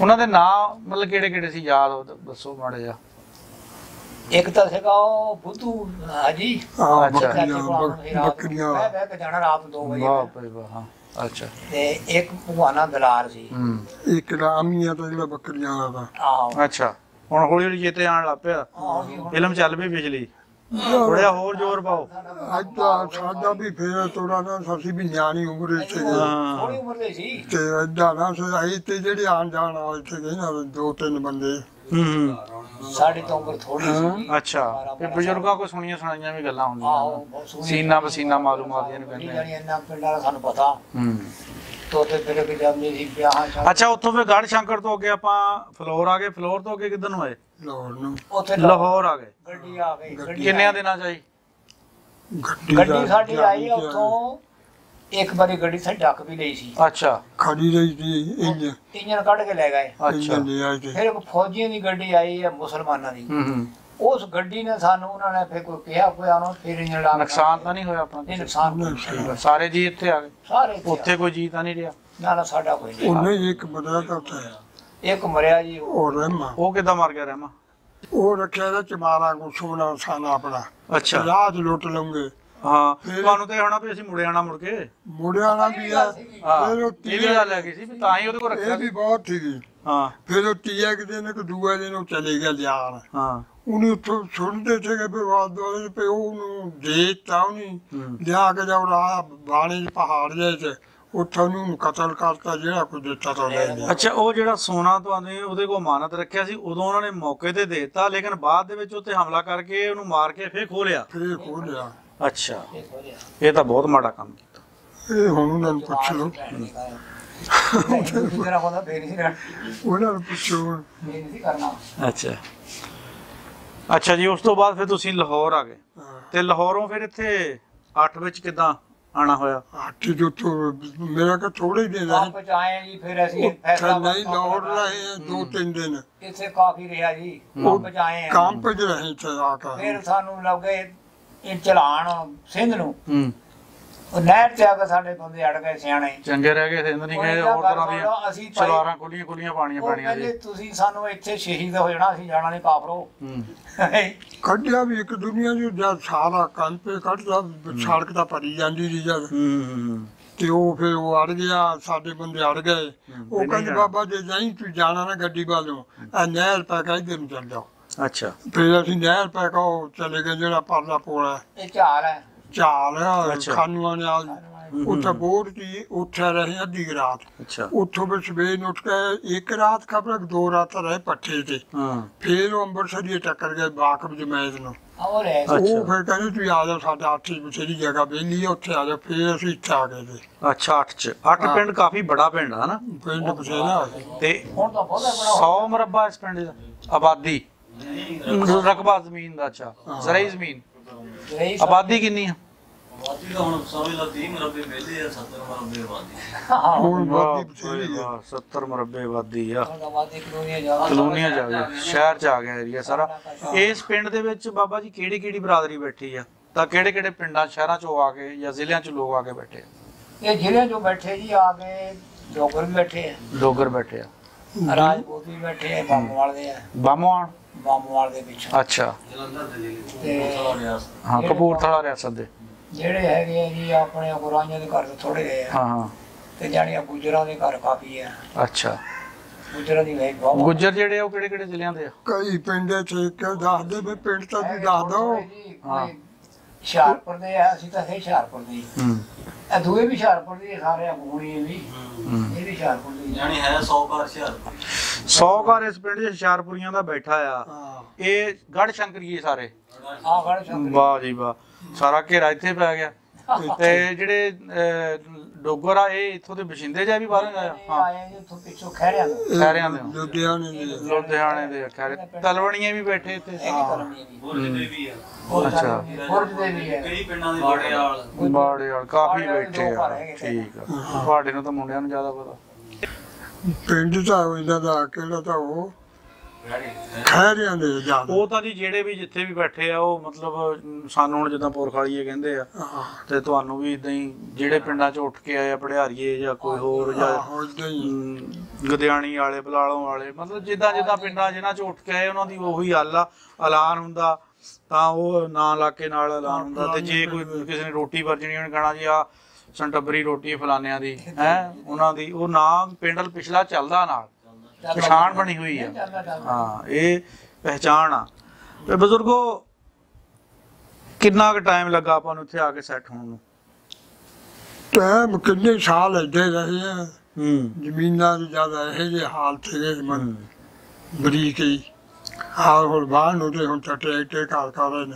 ਉਹਨਾਂ ਦੇ ਨਾਂ ਮਤਲਬ ਕਿਹੜੇ ਕਿਹੜੇ ਸੀ ਯਾਦ ਦੱਸੋ ਮਾੜੇ ਜਿਹਾ। ਇੱਕ ਤਾਂ ਸੀਗਾ ਉਹ ਬੁੱਧੂ ਹਾਜੀ, ਅੱਛਾ ਬੱਕਰੀਆਂ ਮੈਂ ਬਹਿ ਕੇ ਜਾਣਾ ਰਾਤ ਨੂੰ 2 ਵਜੇ, ਵਾਹ ਭਾਈ ਵਾਹ ਹਾਂ ਅੱਛਾ ਤੇ ਇੱਕ ਭਗਵਾਨਾ ਦਲਾਰ ਸੀ, ਇੱਕ ਰਾਮੀਆਂ ਦਾ ਜਿਹੜਾ ਬੱਕਰੀਆਂ ਦਾ ਆਹੋ ਅੱਛਾ ਹੁਣ ਹੌਲੀ ਹੌਲੀ ਚੇਤੇ ਆਉਣ ਲੱਗ ਪਿਆ, ਫਿਲਮ ਚੱਲ ਪਈ ਬਿਜਲੀ, ਥੋੜਾ ਹੋਰ ਜ਼ੋਰ ਪਾਓ। ਅੱਜ ਤਾਂ ਸਾਡਾ ਵੀ ਫੇਰ ਥੋੜਾ ਨਾ ਅਸੀਂ ਵੀ ਨਿਆਣੀ ਉਮਰੇ ਚ ਥੋੜੀ ਉਮਰ ਦੇ ਸੀ, ਤੇ ਏਦਾਂ ਨਾ ਸਹੀ ਤੇ ਜਿਹੜੇ ਆਣ ਜਾਣ ਵਾਲੇ ਸੀਗੇ ਨਾ 2-3 ਬੰਦੇ ਸਾਡੀ ਤਾਂ ਉਮਰ ਥੋੜੀ ਸੀ। ਅੱਛਾ ਇਹ ਬਜ਼ੁਰਗਾਂ ਕੋ ਸੁਣੀਆਂ ਸੁਣਾਈਆਂ ਵੀ ਗੱਲਾਂ ਹੁੰਦੀਆਂ ਆਹੋ ਨੇ, ਸੀਨਾ ਪਸੀਨਾ ਮਾਲੂਮਾਤ ਇਹਨੂੰ ਨਹੀਂ ਕਹਿੰਦੇ ਜਾਣੀ ਇੰਨਾ ਪਿੰਡਾਂ ਦਾ ਸਾਨੂੰ ਪਤਾ, ਹੂੰ ਤੋਤੇ ਫਿਰ ਕੇ ਜਾਂਦੇ ਸੀ ਵਿਆਹਾਂ ਚ। ਅੱਛਾ ਉੱਥੋਂ ਫਿਰ ਗੜ ਸ਼ੰਕਰ ਤੋਂ ਅੱਗੇ ਆਪਾਂ ਫਲੋਰ ਆ ਗਏ, ਫਲੋਰ ਤੋਂ ਅੱਗੇ ਕਿੱਧਰ ਨੂੰ ਆਏ? ਲਾਹੌਰ ਨੂੰ ਉੱਥੇ ਲਾਹੌਰ ਆ ਗਏ। ਗੱਡੀ ਆ ਗਈ, ਕਿੰਨਿਆਂ ਦਿਨਾਂ ਚ ਆਈ? ਗੱਡੀ ਸਾਡੀ ਆਈ ਉੱਥੋਂ ਇੱਕ ਵਾਰੀ ਗੱਡੀ ਸਾਡੀ ਡੱਕ ਵੀ ਲਈ ਸੀ, ਅੱਛਾ ਖੜੀ ਰਹੀ ਸੀ ਇੰਜਨ ਕੱਢ ਕੇ ਲੈ ਗਏ। ਅੱਛਾ ਫਿਰ ਇੱਕ ਫੌਜੀਆਂ ਦੀ ਗੱਡੀ ਆਈ ਹੈ ਮੁਸਲਮਾਨਾਂ ਦੀ, ਉਸ ਗੱਡੀ ਨੇ ਸਾਨੂੰ ਉਹਨਾਂ ਨੇ ਫਿਰ ਕੋਈ ਕਿਹਾ ਕੋਈ ਆਉਣਾ, ਫਿਰ ਇੰਜਨ ਲਾ ਨੁਕਸਾਨ ਤਾਂ ਨਹੀਂ ਹੋਇਆ ਆਪਣਾ? ਨਹੀਂ ਨੁਕਸਾਨ ਸਾਰੇ ਜੀ ਇੱਥੇ ਆ ਗਏ, ਸਾਰੇ ਉੱਥੇ ਕੋਈ ਜੀ ਤਾਂ ਨਹੀਂ ਰਿਹਾ? ਨਾ ਨਾ ਸਾਡਾ ਕੋਈ ਨਹੀਂ, ਉਹਨੇ ਇੱਕ ਬਦਲਾ ਤਾਂ ਉੱਥੇ ਇੱਕ ਮਰਿਆ ਜੀ ਉਹ ਰਹਿਮਾ, ਉਹ ਕਿੱਦਾਂ ਮਰ ਗਿਆ ਰਹਿਮਾ? ਉਹ ਰੱਖਿਆ ਦਾ ਚਮਾਰਾ ਕੋ ਸੋਨਾ ਸਾਨਾ ਆਪਣਾ, ਅੱਛਾ ਰਾਤ ਲੁੱਟ ਲਵਾਂਗੇ। ਹਾਂ ਤੁਹਾਨੂੰ ਤੇ ਹੋਣਾ ਵੀ ਅਸੀਂ ਮੁੜੇ ਆਣਾ ਮੁੜ ਕੇ, ਮੁੜਿਆਣਾ ਵੀ ਆ, ਫਿਰ ਉਹ ਇਹ ਵੀ ਗੱਲ ਹੈਗੀ ਸੀ ਵੀ ਤਾਂ ਹੀ ਉਹਦੇ ਕੋਲ ਰੱਖਿਆ ਇਹ ਵੀ ਬਹੁਤ ਸੀਗੀ। ਹਾਂ ਫਿਰ ਉਹ ਤੀਆ ਕਿਤੇ ਨੇ ਕਿ ਦੂਆ ਦਿਨ ਉਹ ਚਲੇ ਗਿਆ ਲਿਆਣ, ਹਾਂ ਉਹਨੂੰ ਉੱਥੋਂ ਸੁਣਦੇ ਸੀਗੇ ਵੀ ਬਾਦ ਦੁਆਲੇ ਪੇ ਉਹਨੂੰ ਦੇਤਾ ਉਹਨੇ ਲਿਆ ਕੇ ਜਾ ਰਾਹ ਬਾਣੇ ਦੇ ਪਹਾੜ ਜਿਹੇ ਚ ਉੱਥੋਂ ਉਹਨੂੰ ਕਤਲ ਕਰਤਾ, ਜਿਹੜਾ ਕੋਈ ਦਿੱਤਾ ਤਾਂ ਲੈ ਲਿਆ। ਅੱਛਾ ਉਹ ਜਿਹੜਾ ਸੋਨਾ ਤੁਹਾਨੂੰ ਉਹਦੇ ਕੋਲ ਅਮਾਨਤ ਰੱਖਿਆ ਸੀ ਉਦੋਂ ਉਹਨਾਂ ਨੇ ਮੌਕੇ ਤੇ ਦੇ ਦਿੱਤਾ, ਲੇਕਿਨ ਬਾਅਦ ਦੇ ਵਿੱਚ ਉੱਤੇ ਹਮਲਾ ਕਰਕੇ ਉਹਨੂੰ ਮਾਰ ਕੇ ਫੇਰ ਖੋਹ ਲਿਆ? ਫਿਰ ਖੋਹ ਲਿਆ। ਅੱਛਾ ਇਹ ਤਾਂ ਬਹੁਤ ਮਾੜਾ ਕੰਮ ਕੀਤਾ। ਇਹ ਹੁਣ ਉਹਨਾਂ ਨੂੰ ਪੁੱਛ ਲਓ, ਉਹਨਾਂ ਨੂੰ ਪੁੱਛੋ। ਅੱਛਾ ਅੱਛਾ ਜੀ ਉਸ ਤੋਂ ਬਾਅਦ ਫਿਰ ਤੁਸੀਂ ਲਾਹੌਰ ਆ ਗਏ, ਤੇ ਲਾਹੌਰੋਂ ਫਿਰ ਇੱਥੇ 8 ਵਿੱਚ ਕਿੱਦਾਂ ਆਣਾ ਹੋਇਆ? 8 ਜੋ ਤੋਂ ਮੇਰਾ ਕਿ ਥੋੜੇ ਦਿਨ ਰਹੇ ਵਾਪਸ ਆਏ ਜੀ, ਫਿਰ ਅਸੀਂ ਨਹੀਂ ਲਾਹੌਰ ਰਹੇ 2-3 ਦਿਨ ਇੱਥੇ ਕਾਫੀ ਰਿਹਾ ਜੀ, ਵਾਪਸ ਆਏ ਆ ਕੰਮ ਪਜ ਰਹੇ ਇੱਥੇ ਆ ਕੇ। ਫਿਰ ਸਾਨੂੰ ਲੱਗ ਗਏ ਇਹ ਚਲਾਣ ਸਿੰਧ ਨੂੰ, ਹੂੰ ਉਹ ਨਹਿਰ ਤੇ ਆ ਕੇ ਸਾਡੇ ਬੰਦੇ ਅੜ ਗਏ ਸਿਆਣੇ, ਚੰਗੇ ਰਹਿ ਗਏ ਸਿੰਧ ਨਹੀਂ ਗਏ, ਹੋਰ ਤਰ੍ਹਾਂ ਦੀਆਂ ਅਸੀਂ ਭਾਈ ਸਲਵਾਰਾਂ ਖੁੱਲੀਆਂ ਖੁੱਲੀਆਂ ਪਾਣੀਆਂ ਉਹ ਪੈਣੀਆਂ ਕਹਿੰਦੇ ਜੀ। ਤੁਸੀਂ ਸਾਨੂੰ ਇੱਥੇ ਸ਼ਹੀਦ ਹੋ ਜਾਣਾ, ਅਸੀਂ ਜਾਣਾ ਨਹੀਂ ਕਾਫਰੋ। ਕੱਢਿਆ ਵੀ ਇੱਕ ਦੁਨੀਆ ਦੀ ਜਦ ਸਾਰਾ ਕੰਮ ਤੇ ਕੱਢਦਾ ਸੜਕ ਤਾਂ ਭਰੀ ਜਾਂਦੀ ਸੀ ਜਦ, ਤੇ ਉਹ ਫਿਰ ਉਹ ਅੜ ਗਿਆ, ਸਾਡੇ ਬੰਦੇ ਅੜ ਗਏ। ਉਹ ਕਹਿੰਦੇ ਬਾਬਾ ਜੇ ਨਹੀਂ ਤੂੰ ਜਾਣਾ ਨਾ ਗੱਡੀ ਵੱਲੋਂ, ਆ ਨਹਿਰ ਪੈ ਕੇ ਇੱਧਰ ਨੂੰ ਚੱਲ ਜਾਓ। ਅੱਛਾ ਫਿਰ ਅਸੀਂ ਨਹਿਰ ਪੈ ਕੇ ਉਹ ਚਲੇ ਗਏ, ਜਿਹੜਾ ਪਰਲਾ ਪੋਲ ਹੈ ਇਹ ਝਾਲ ਹੈ, ਝਾਲ ਖਾਨੂਆਂ ਨਾਲ, ਉੱਥੇ ਬੋਰ ਦੀ ਉੱਥੇ ਰਹੇ ਅੱਧੀ ਰਾਤ। ਅੱਛਾ ਉੱਥੋਂ ਫਿਰ ਸਵੇਰ ਨੂੰ ਉੱਠ ਕੇ ਇੱਕ ਰਾਤ ਖਬਰ 2 ਰਾਤਾਂ ਰਹੇ ਪੱਠੇ ਤੇ, ਹਾਂ ਫਿਰ ਉਹ ਅੰਬਰਸਰੀ ਟੱਕਰ ਗਏ ਬਾਕਬ ਜਮੈਦ ਨੂੰ। ਹੋਰ ਹੈ ਉਹ ਫਿਰ ਕਹਿੰਦੇ ਤੁਸੀਂ ਆ ਜਾਓ, ਸਾਡੇ 8 ਬਥੇਰੀ ਜਗ੍ਹਾ ਵਿਹਲੀ ਹੈ, ਉੱਥੇ ਆ ਜਾਓ। ਫਿਰ ਅਸੀਂ ਇੱਥੇ ਆ ਗਏ ਤੇ ਅੱਛਾ 8 ਚ 8 ਪਿੰਡ ਕਾਫੀ ਬੜਾ ਪਿੰਡ ਆ ਨਾ, ਪਿੰਡ ਬਥੇਰਾ ਤੇ ਹੁਣ ਤਾਂ ਬਹੁਤ ਬੜਾ 100 ਮਰਬਾ ਇਸ ਪਿੰਡ ਦਾ ਆਬਾਦੀ, ਰਕਬਾ ਜ਼ਮੀਨ ਦਾ। ਅੱਛਾ ਜ਼ਰਾਈ ਜ਼ਮੀਨ, ਆਬਾਦੀ ਕਿੰਨੀ ਆ? ਹੁਣ ਸਮਝ ਲਾ 30 ਮਰਬੇ ਵਿਹਲੇ ਆ, 70 ਮਰਬੇ ਆਬਾਦੀ। ਹੁਣ ਵਾਹ ਬਾਕੀ ਬਥੇਰੀ ਹੈ। 70 ਮਰਬੇ ਆਬਾਦੀ ਆ, ਆਬਾਦੀ ਕਲੋਨੀਆਂ ਕਲੋਨੀਆਂ ਜਾ ਗਏ, ਸ਼ਹਿਰ ਚ ਆ ਗਿਆ ਏਰੀਆ ਸਾਰਾ। ਇਸ ਪਿੰਡ ਦੇ ਵਿੱਚ ਬਾਬਾ ਜੀ ਕਿਹੜੀ ਕਿਹੜੀ ਬਰਾਦਰੀ ਬੈਠੀ ਆ, ਤਾਂ ਕਿਹੜੇ ਕਿਹੜੇ ਪਿੰਡਾਂ ਸ਼ਹਿਰਾਂ ਚੋਂ ਆ ਕੇ ਜਾਂ ਜ਼ਿਲ੍ਹਿਆਂ ਚ ਲੋਕ ਆ ਕੇ ਬੈਠੇ ਆ? ਇਹ ਜ਼ਿਲ੍ਹੇ ਜੋ ਬੈਠੇ ਜੀ ਆ ਕੇ ਡੋਗਰ ਵੀ ਬੈਠੇ ਆ, ਡੋਗਰ ਬੈਠੇ ਆ, ਰਾਜਪੂਤ ਵੀ ਬੈਠੇ ਆ, ਬਾਮੂਵਾਲ ਦੇ ਆ, ਬਾਮੋਆਣ, ਬਾਮੂਵਾਲ ਦੇ ਪਿੱਛੋਂ ਅੱਛਾ ਜਲੰਧਰ ਦੇ ਜ਼ਿਲ੍ਹੇ ਤੇ ਹਾਂ ਕਪੂਰਥਲਾ ਰਿਆਸਤ ਦੇ, ਜਿਹੜੇ ਹੈਗੇ ਆ ਜੀ ਆਪਣੇ ਗੁਰਾਈਆਂ ਦੇ ਘਰ ਥੋੜੇ ਗਏ ਆ, ਹਾਂ ਹਾਂ ਤੇ ਜਾਣੀਆਂ ਗੁਜਰਾਂ ਦੇ ਘਰ ਕਾਫੀ ਆ। ਅੱਛਾ ਗੁਜਰਾਂ ਦੀ ਵੇਖ ਬਹੁਤ ਗੁੱਜਰ ਜਿਹੜੇ ਆ ਉਹ ਕਿਹੜੇ ਕਿਹੜੇ ਜ਼ਿਲ੍ਹਿਆਂ ਦੇ ਆ? ਕਈ ਪਿੰਡੇ ਚ ਕਿਉਂ ਦੱਸਦੇ ਵੀ ਪਿੰਡ ਤਾਂ ਤੁਸੀਂ ਦੱਸ ਦਿਓ। ਹਾਂ। ਹੁਸ਼ਿਆਰਪੁਰ ਦੇ ਆ, ਅਸੀਂ ਤਾਂ ਹੈ ਹੁਸ਼ਿਆਰਪੁਰ ਦੇ ਹੀ। ਇਹ ਦੂਏ ਵੀ ਹੁਸ਼ਿਆਰਪੁਰ ਦੇ ਆ, ਸਾਰੇ ਗੁਣੀ ਇਹ ਵੀ ਇਹ ਵੀ ਹੁਸ਼ਿਆਰਪੁਰ ਦੇ ਹੀ। ਯਾਨੀ ਹੈ 100 ਘਰ ਹੁਸ਼ਿਆਰਪੁਰ 100 ਘਰ ਇਸ ਪਿੰਡ 'ਚ ਹੁਸ਼ਿਆਰਪੁਰੀਆਂ ਦਾ ਬੈਠਾ ਆ। ਹਾਂ ਇਹ ਗੜ ਸ਼ੰਕਰੀਏ ਸਾਰੇ। ਆਹ ਗੜ ਸ਼ੰਕਰ ਵਾਹ ਜੀ ਵਾਹ, ਸਾਰਾ ਘੇਰਾ ਇੱਥੇ ਪੈ ਗਿਆ। ਤੇ ਜਿਹੜੇ ਡੋਗਰ ਆ ਇਹ ਇੱਥੋਂ ਦੇ ਬਸ਼ਿੰਦੇ ਜਾਂ ਵੀ ਬਾਹਰੋਂ ਆਇਆ? ਹਾਂ, ਆਏ ਜੀ ਉੱਥੋਂ ਪਿੱਛੋਂ ਖਹਿਰਿਆਂ ਦੇ ਖੈਰਿਆਂ ਦੇ। ਲੁਧਿਆਣੇ ਦੇ ਲੁਧਿਆਣੇ ਦੇ ਖੈਰੇ, ਤਲਵਣੀਆਂ ਵੀ ਬੈਠੇ ਇੱਥੇ। ਇਹ ਵੀ ਕਰਨੀ ਵੀ ਬੁਰਜ ਦੇ ਵੀ ਆ ਅੱਛਾ। ਬੁਰਜ ਦੇ ਵੀ ਹੈ ਕਈ ਪਿੰਡਾਂ ਦੇ ਬਾੜਿਆਲ ਬਾੜੇ ਵਾਲ ਕਾਫੀ ਬਾੜੇ ਵਾਲੇ ਬੈਠੇ ਦੋ ਆ। ਘਰ ਹੈਗੇ। ਠੀਕ ਆ, ਤੁਹਾਡੇ ਨੂੰ ਤਾਂ ਮੁੰਡਿਆਂ ਨੂੰ ਜ਼ਿਆਦਾ ਪਤਾ। ਪਿੰਡ ਤਾਂ ਇਹਨਾਂ ਦਾ ਕਿਹੜਾ ਤਾਂ ਉਹ ਖੈਰਿਆਂ ਦੇ ਜ਼ਿਆਦਾ। ਉਹ ਤਾਂ ਜੀ ਜਿਹੜੇ ਵੀ ਜਿੱਥੇ ਵੀ ਬੈਠੇ ਆ ਉਹ ਮਤਲਬ ਸਾਨੂੰ ਹੁਣ ਜਿੱਦਾਂ ਪੁਰਖਾਲੀਏ ਕਹਿੰਦੇ ਆ, ਹਾਂ ਤੇ ਤੁਹਾਨੂੰ ਵੀ ਇਦਾਂ ਹੀ ਜਿਹੜੇ ਪਿੰਡਾਂ 'ਚ ਉੱਠ ਕੇ ਆਏ ਆ, ਪੜਿਆਰੀਏ ਜਾਂ ਕੋਈ ਹੋਰ ਜਾਂ ਆਹੋ ਏਦਾਂ ਹੀ। ਗਦਿਆਣੀ ਵਾਲੇ, ਬਲਾਲੋਂ ਵਾਲੇ, ਮਤਲਬ ਜਿੱਦਾਂ ਜਿੱਦਾਂ ਪਿੰਡਾਂ ਜਿਨ੍ਹਾਂ 'ਚ ਉੱਠ ਕੇ ਆਏ ਉਹਨਾਂ ਦੀ ਉਹੀ ਹੱਲ ਆ। ਐਲਾਨ ਹੁੰਦਾ ਤਾਂ ਉਹ ਨਾਂ ਇਲਾਕੇ ਨਾਲ ਐਲਾਨ ਹੁੰਦਾ। ਤੇ ਜੇ ਕੋਈ ਕਿਸੇ ਨੇ ਰੋਟੀ ਵਰਜਣੀ ਉਹਨੇ ਕਹਿਣਾ ਜੀ ਆ ਸੰਟਬਰੀ ਰੋਟੀ ਫਲਾਨਿਆਂ ਦੀ ਹੈ, ਉਹਨਾਂ ਦੀ ਉਹ ਨਾਂ ਪਿੰਡਲ ਪਿਛਲਾ ਚੱਲਦਾ ਨਾਲ ਪਛਾਣ ਬਣੀ ਹੋਈ ਆ। ਹਾਂ, ਇਹ ਪਹਿਚਾਣ ਆ। ਤੇ ਬਜ਼ੁਰਗੋ ਕਿੰਨਾ ਕੁ ਟਾਈਮ ਲੱਗਾ ਆਪਾਂ ਨੂੰ ਇੱਥੇ ਆ ਕੇ ਸੈੱਟ ਹੋਣ ਨੂੰ? ਟਾਈਮ ਕਿੰਨੇ ਸਾਲ ਏਦਾਂ ਹੀ ਰਹੇ ਆ। ਜ਼ਮੀਨਾਂ ਦੀ ਜ਼ਿਆਦਾ ਇਹੋ ਜਿਹੇ ਹਾਲ ਸੀਗੇ ਬਰੀਕ ਹੀ। ਹਾਲ ਹੁਣ ਬਾਹਰ ਨੂੰ ਤੇ ਹੁਣ ਤਾਂ ਟਰੈਕਟਰ ਘਰ ਕਰ ਰਹੇ ਨੇ।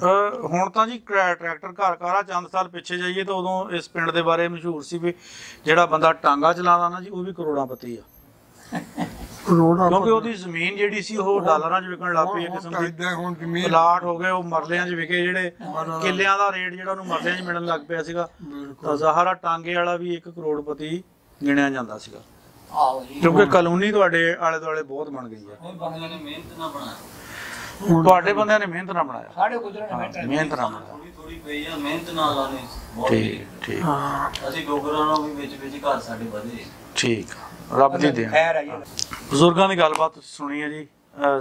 ਹੁਣ ਤਾਂ ਜੀ ਟਰੈਕਟਰ ਘਰ ਘਰ ਆ। ਚੰਦ ਸਾਲ ਪਿੱਛੇ ਜਾਈਏ ਤਾਂ ਉਦੋਂ ਇਸ ਪਿੰਡ ਦੇ ਬਾਰੇ ਮਸ਼ਹੂਰ ਸੀ ਵੀ ਜਿਹੜਾ ਬੰਦਾ ਟਾਂਗਾ ਚਲਾਉਂਦਾ ਨਾ ਜੀ ਉਹ ਵੀ ਕਰੋੜਾਂਪਤੀ ਆ। ਕਰੋੜਾਂ ਕਿਉਂਕਿ ਉਹਦੀ ਜ਼ਮੀਨ ਜਿਹੜੀ ਸੀ ਉਹ ਡਾਲਰਾਂ 'ਚ ਵਿਕਣ ਲੱਗ ਪਈ। ਇੱਕ ਕਿਸਮ ਦੀ ਏਦਾਂ ਹੁਣ ਜ਼ਮੀਨ ਪਲਾਟ ਹੋ ਗਏ ਉਹ ਮਰਲਿਆਂ 'ਚ ਵਿਕੇ। ਜਿਹੜੇ ਕਿੱਲਿਆਂ ਦਾ ਰੇਟ ਜਿਹੜਾ ਉਹਨੂੰ ਮਰਲਿਆਂ 'ਚ ਮਿਲਣ ਲੱਗ ਪਿਆ ਸੀਗਾ। ਤਾਂ ਜ਼ਾਹਰਾ ਟਾਂਗੇ ਵਾਲਾ ਵੀ 1 ਕਰੋੜਪਤੀ ਗਿਣਿਆ ਜਾਂਦਾ ਸੀਗਾ। ਆਹੋ ਜੀ ਕਿਉਂਕਿ ਕਲੋਨੀ ਤੁਹਾਡੇ ਆਲੇ ਦੁਆਲੇ ਬਹੁਤ ਬਣ ਗਈ ਆ। ਉਹ ਬੰਦਿਆਂ ਨੇ ਮਿਹਨਤ ਨਾਲ ਬਣਾਇਆ ਤੁਹਾਡੇ ਬੰਦਿਆਂ ਨੇ ਮਿਹਨਤ ਨਾਲ ਬਣਾਇਆ। ਸਾਡੇ ਗੁਜਰਾਂ ਨੇ ਮਿੰਟ ਮਿਹਨਤ ਨਾਲ ਬਣਾਇਆ। ਥੋੜੀ ਥੋੜੀ ਪਈ ਆ ਮਿਹਨਤ ਨਾਲ ਲਾਣੇ ਬਹੁਤ ਠੀਕ ਠੀਕ ਹਾਂ ਅਸੀਂ ਡੋਗਰਾਂ ਨੂੰ ਵੀ ਵਿੱਚ ਘਰ ਸਾਡੇ ਵਧੇ ਠੀਕ ਆ। ਰੱਬ ਦੀ ਦੇਣ। ਖੈਰ ਹੈ ਜੀ ਬਜ਼ੁਰਗਾਂ ਦੀ ਗੱਲਬਾਤ ਤੁਸੀਂ ਸੁਣੀ ਹੈ ਜੀ।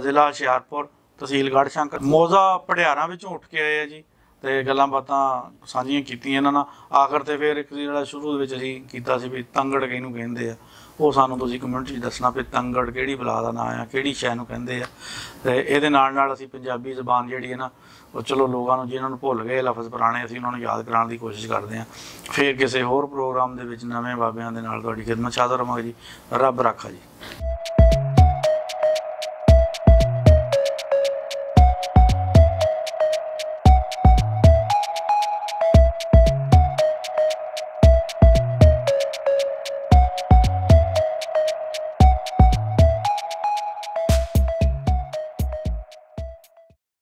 ਜ਼ਿਲ੍ਹਾ ਹੁਸ਼ਿਆਰਪੁਰ, ਤਹਿਸੀਲ ਗੜ੍ਹ ਸ਼ੰਕਰ, ਮੋਜ਼ਾ ਪੜਿਆਰਾਂ ਵਿੱਚੋਂ ਉੱਠ ਕੇ ਆਏ ਆ ਜੀ। ਤੇ ਗੱਲਾਂ ਬਾਤਾਂ ਸਾਂਝੀਆਂ ਕੀਤੀਆਂ ਇਹਨਾਂ ਨਾਲ। ਆਖਰ ਤੇ ਫਿਰ ਇੱਕ ਜਿਹੜਾ ਸ਼ੁਰੂ ਦੇ ਵਿੱਚ ਅਸੀਂ ਕੀਤਾ ਸੀ ਵੀ ਤੰਗੜ ਕਿਹਨੂੰ ਕਹਿੰਦੇ ਆ, ਉਹ ਸਾਨੂੰ ਤੁਸੀਂ ਕਮੈਂਟ 'ਚ ਦੱਸਣਾ ਵੀ ਤੰਗੜ ਕਿਹੜੀ ਬਲਾ ਦਾ ਨਾਂ ਆ, ਕਿਹੜੀ ਸ਼ੈ ਨੂੰ ਕਹਿੰਦੇ ਆ। ਤੇ ਇਹਦੇ ਨਾਲ ਨਾਲ ਅਸੀਂ ਪੰਜਾਬੀ ਜ਼ਬਾਨ ਜਿਹੜੀ ਹੈ ਨਾ ਉਹ ਚਲੋ ਲੋਕਾਂ ਨੂੰ ਜਿਹਨਾਂ ਨੂੰ ਭੁੱਲ ਗਏ ਲਫ਼ਜ਼ ਪੁਰਾਣੇ, ਅਸੀਂ ਉਹਨਾਂ ਨੂੰ ਯਾਦ ਕਰਾਉਣ ਦੀ ਕੋਸ਼ਿਸ਼ ਕਰਦੇ ਹਾਂ। ਫਿਰ ਕਿਸੇ ਹੋਰ ਪ੍ਰੋਗਰਾਮ ਦੇ ਵਿੱਚ ਨਵੇਂ ਬਾਬਿਆਂ ਦੇ ਨਾਲ ਤੁਹਾਡੀ ਖਿਦਮਤ 'ਚ ਹਾਜ਼ਰ ਹੋਵਾਂਗੇ ਜੀ। ਰੱਬ ਰਾਖਾ ਜੀ।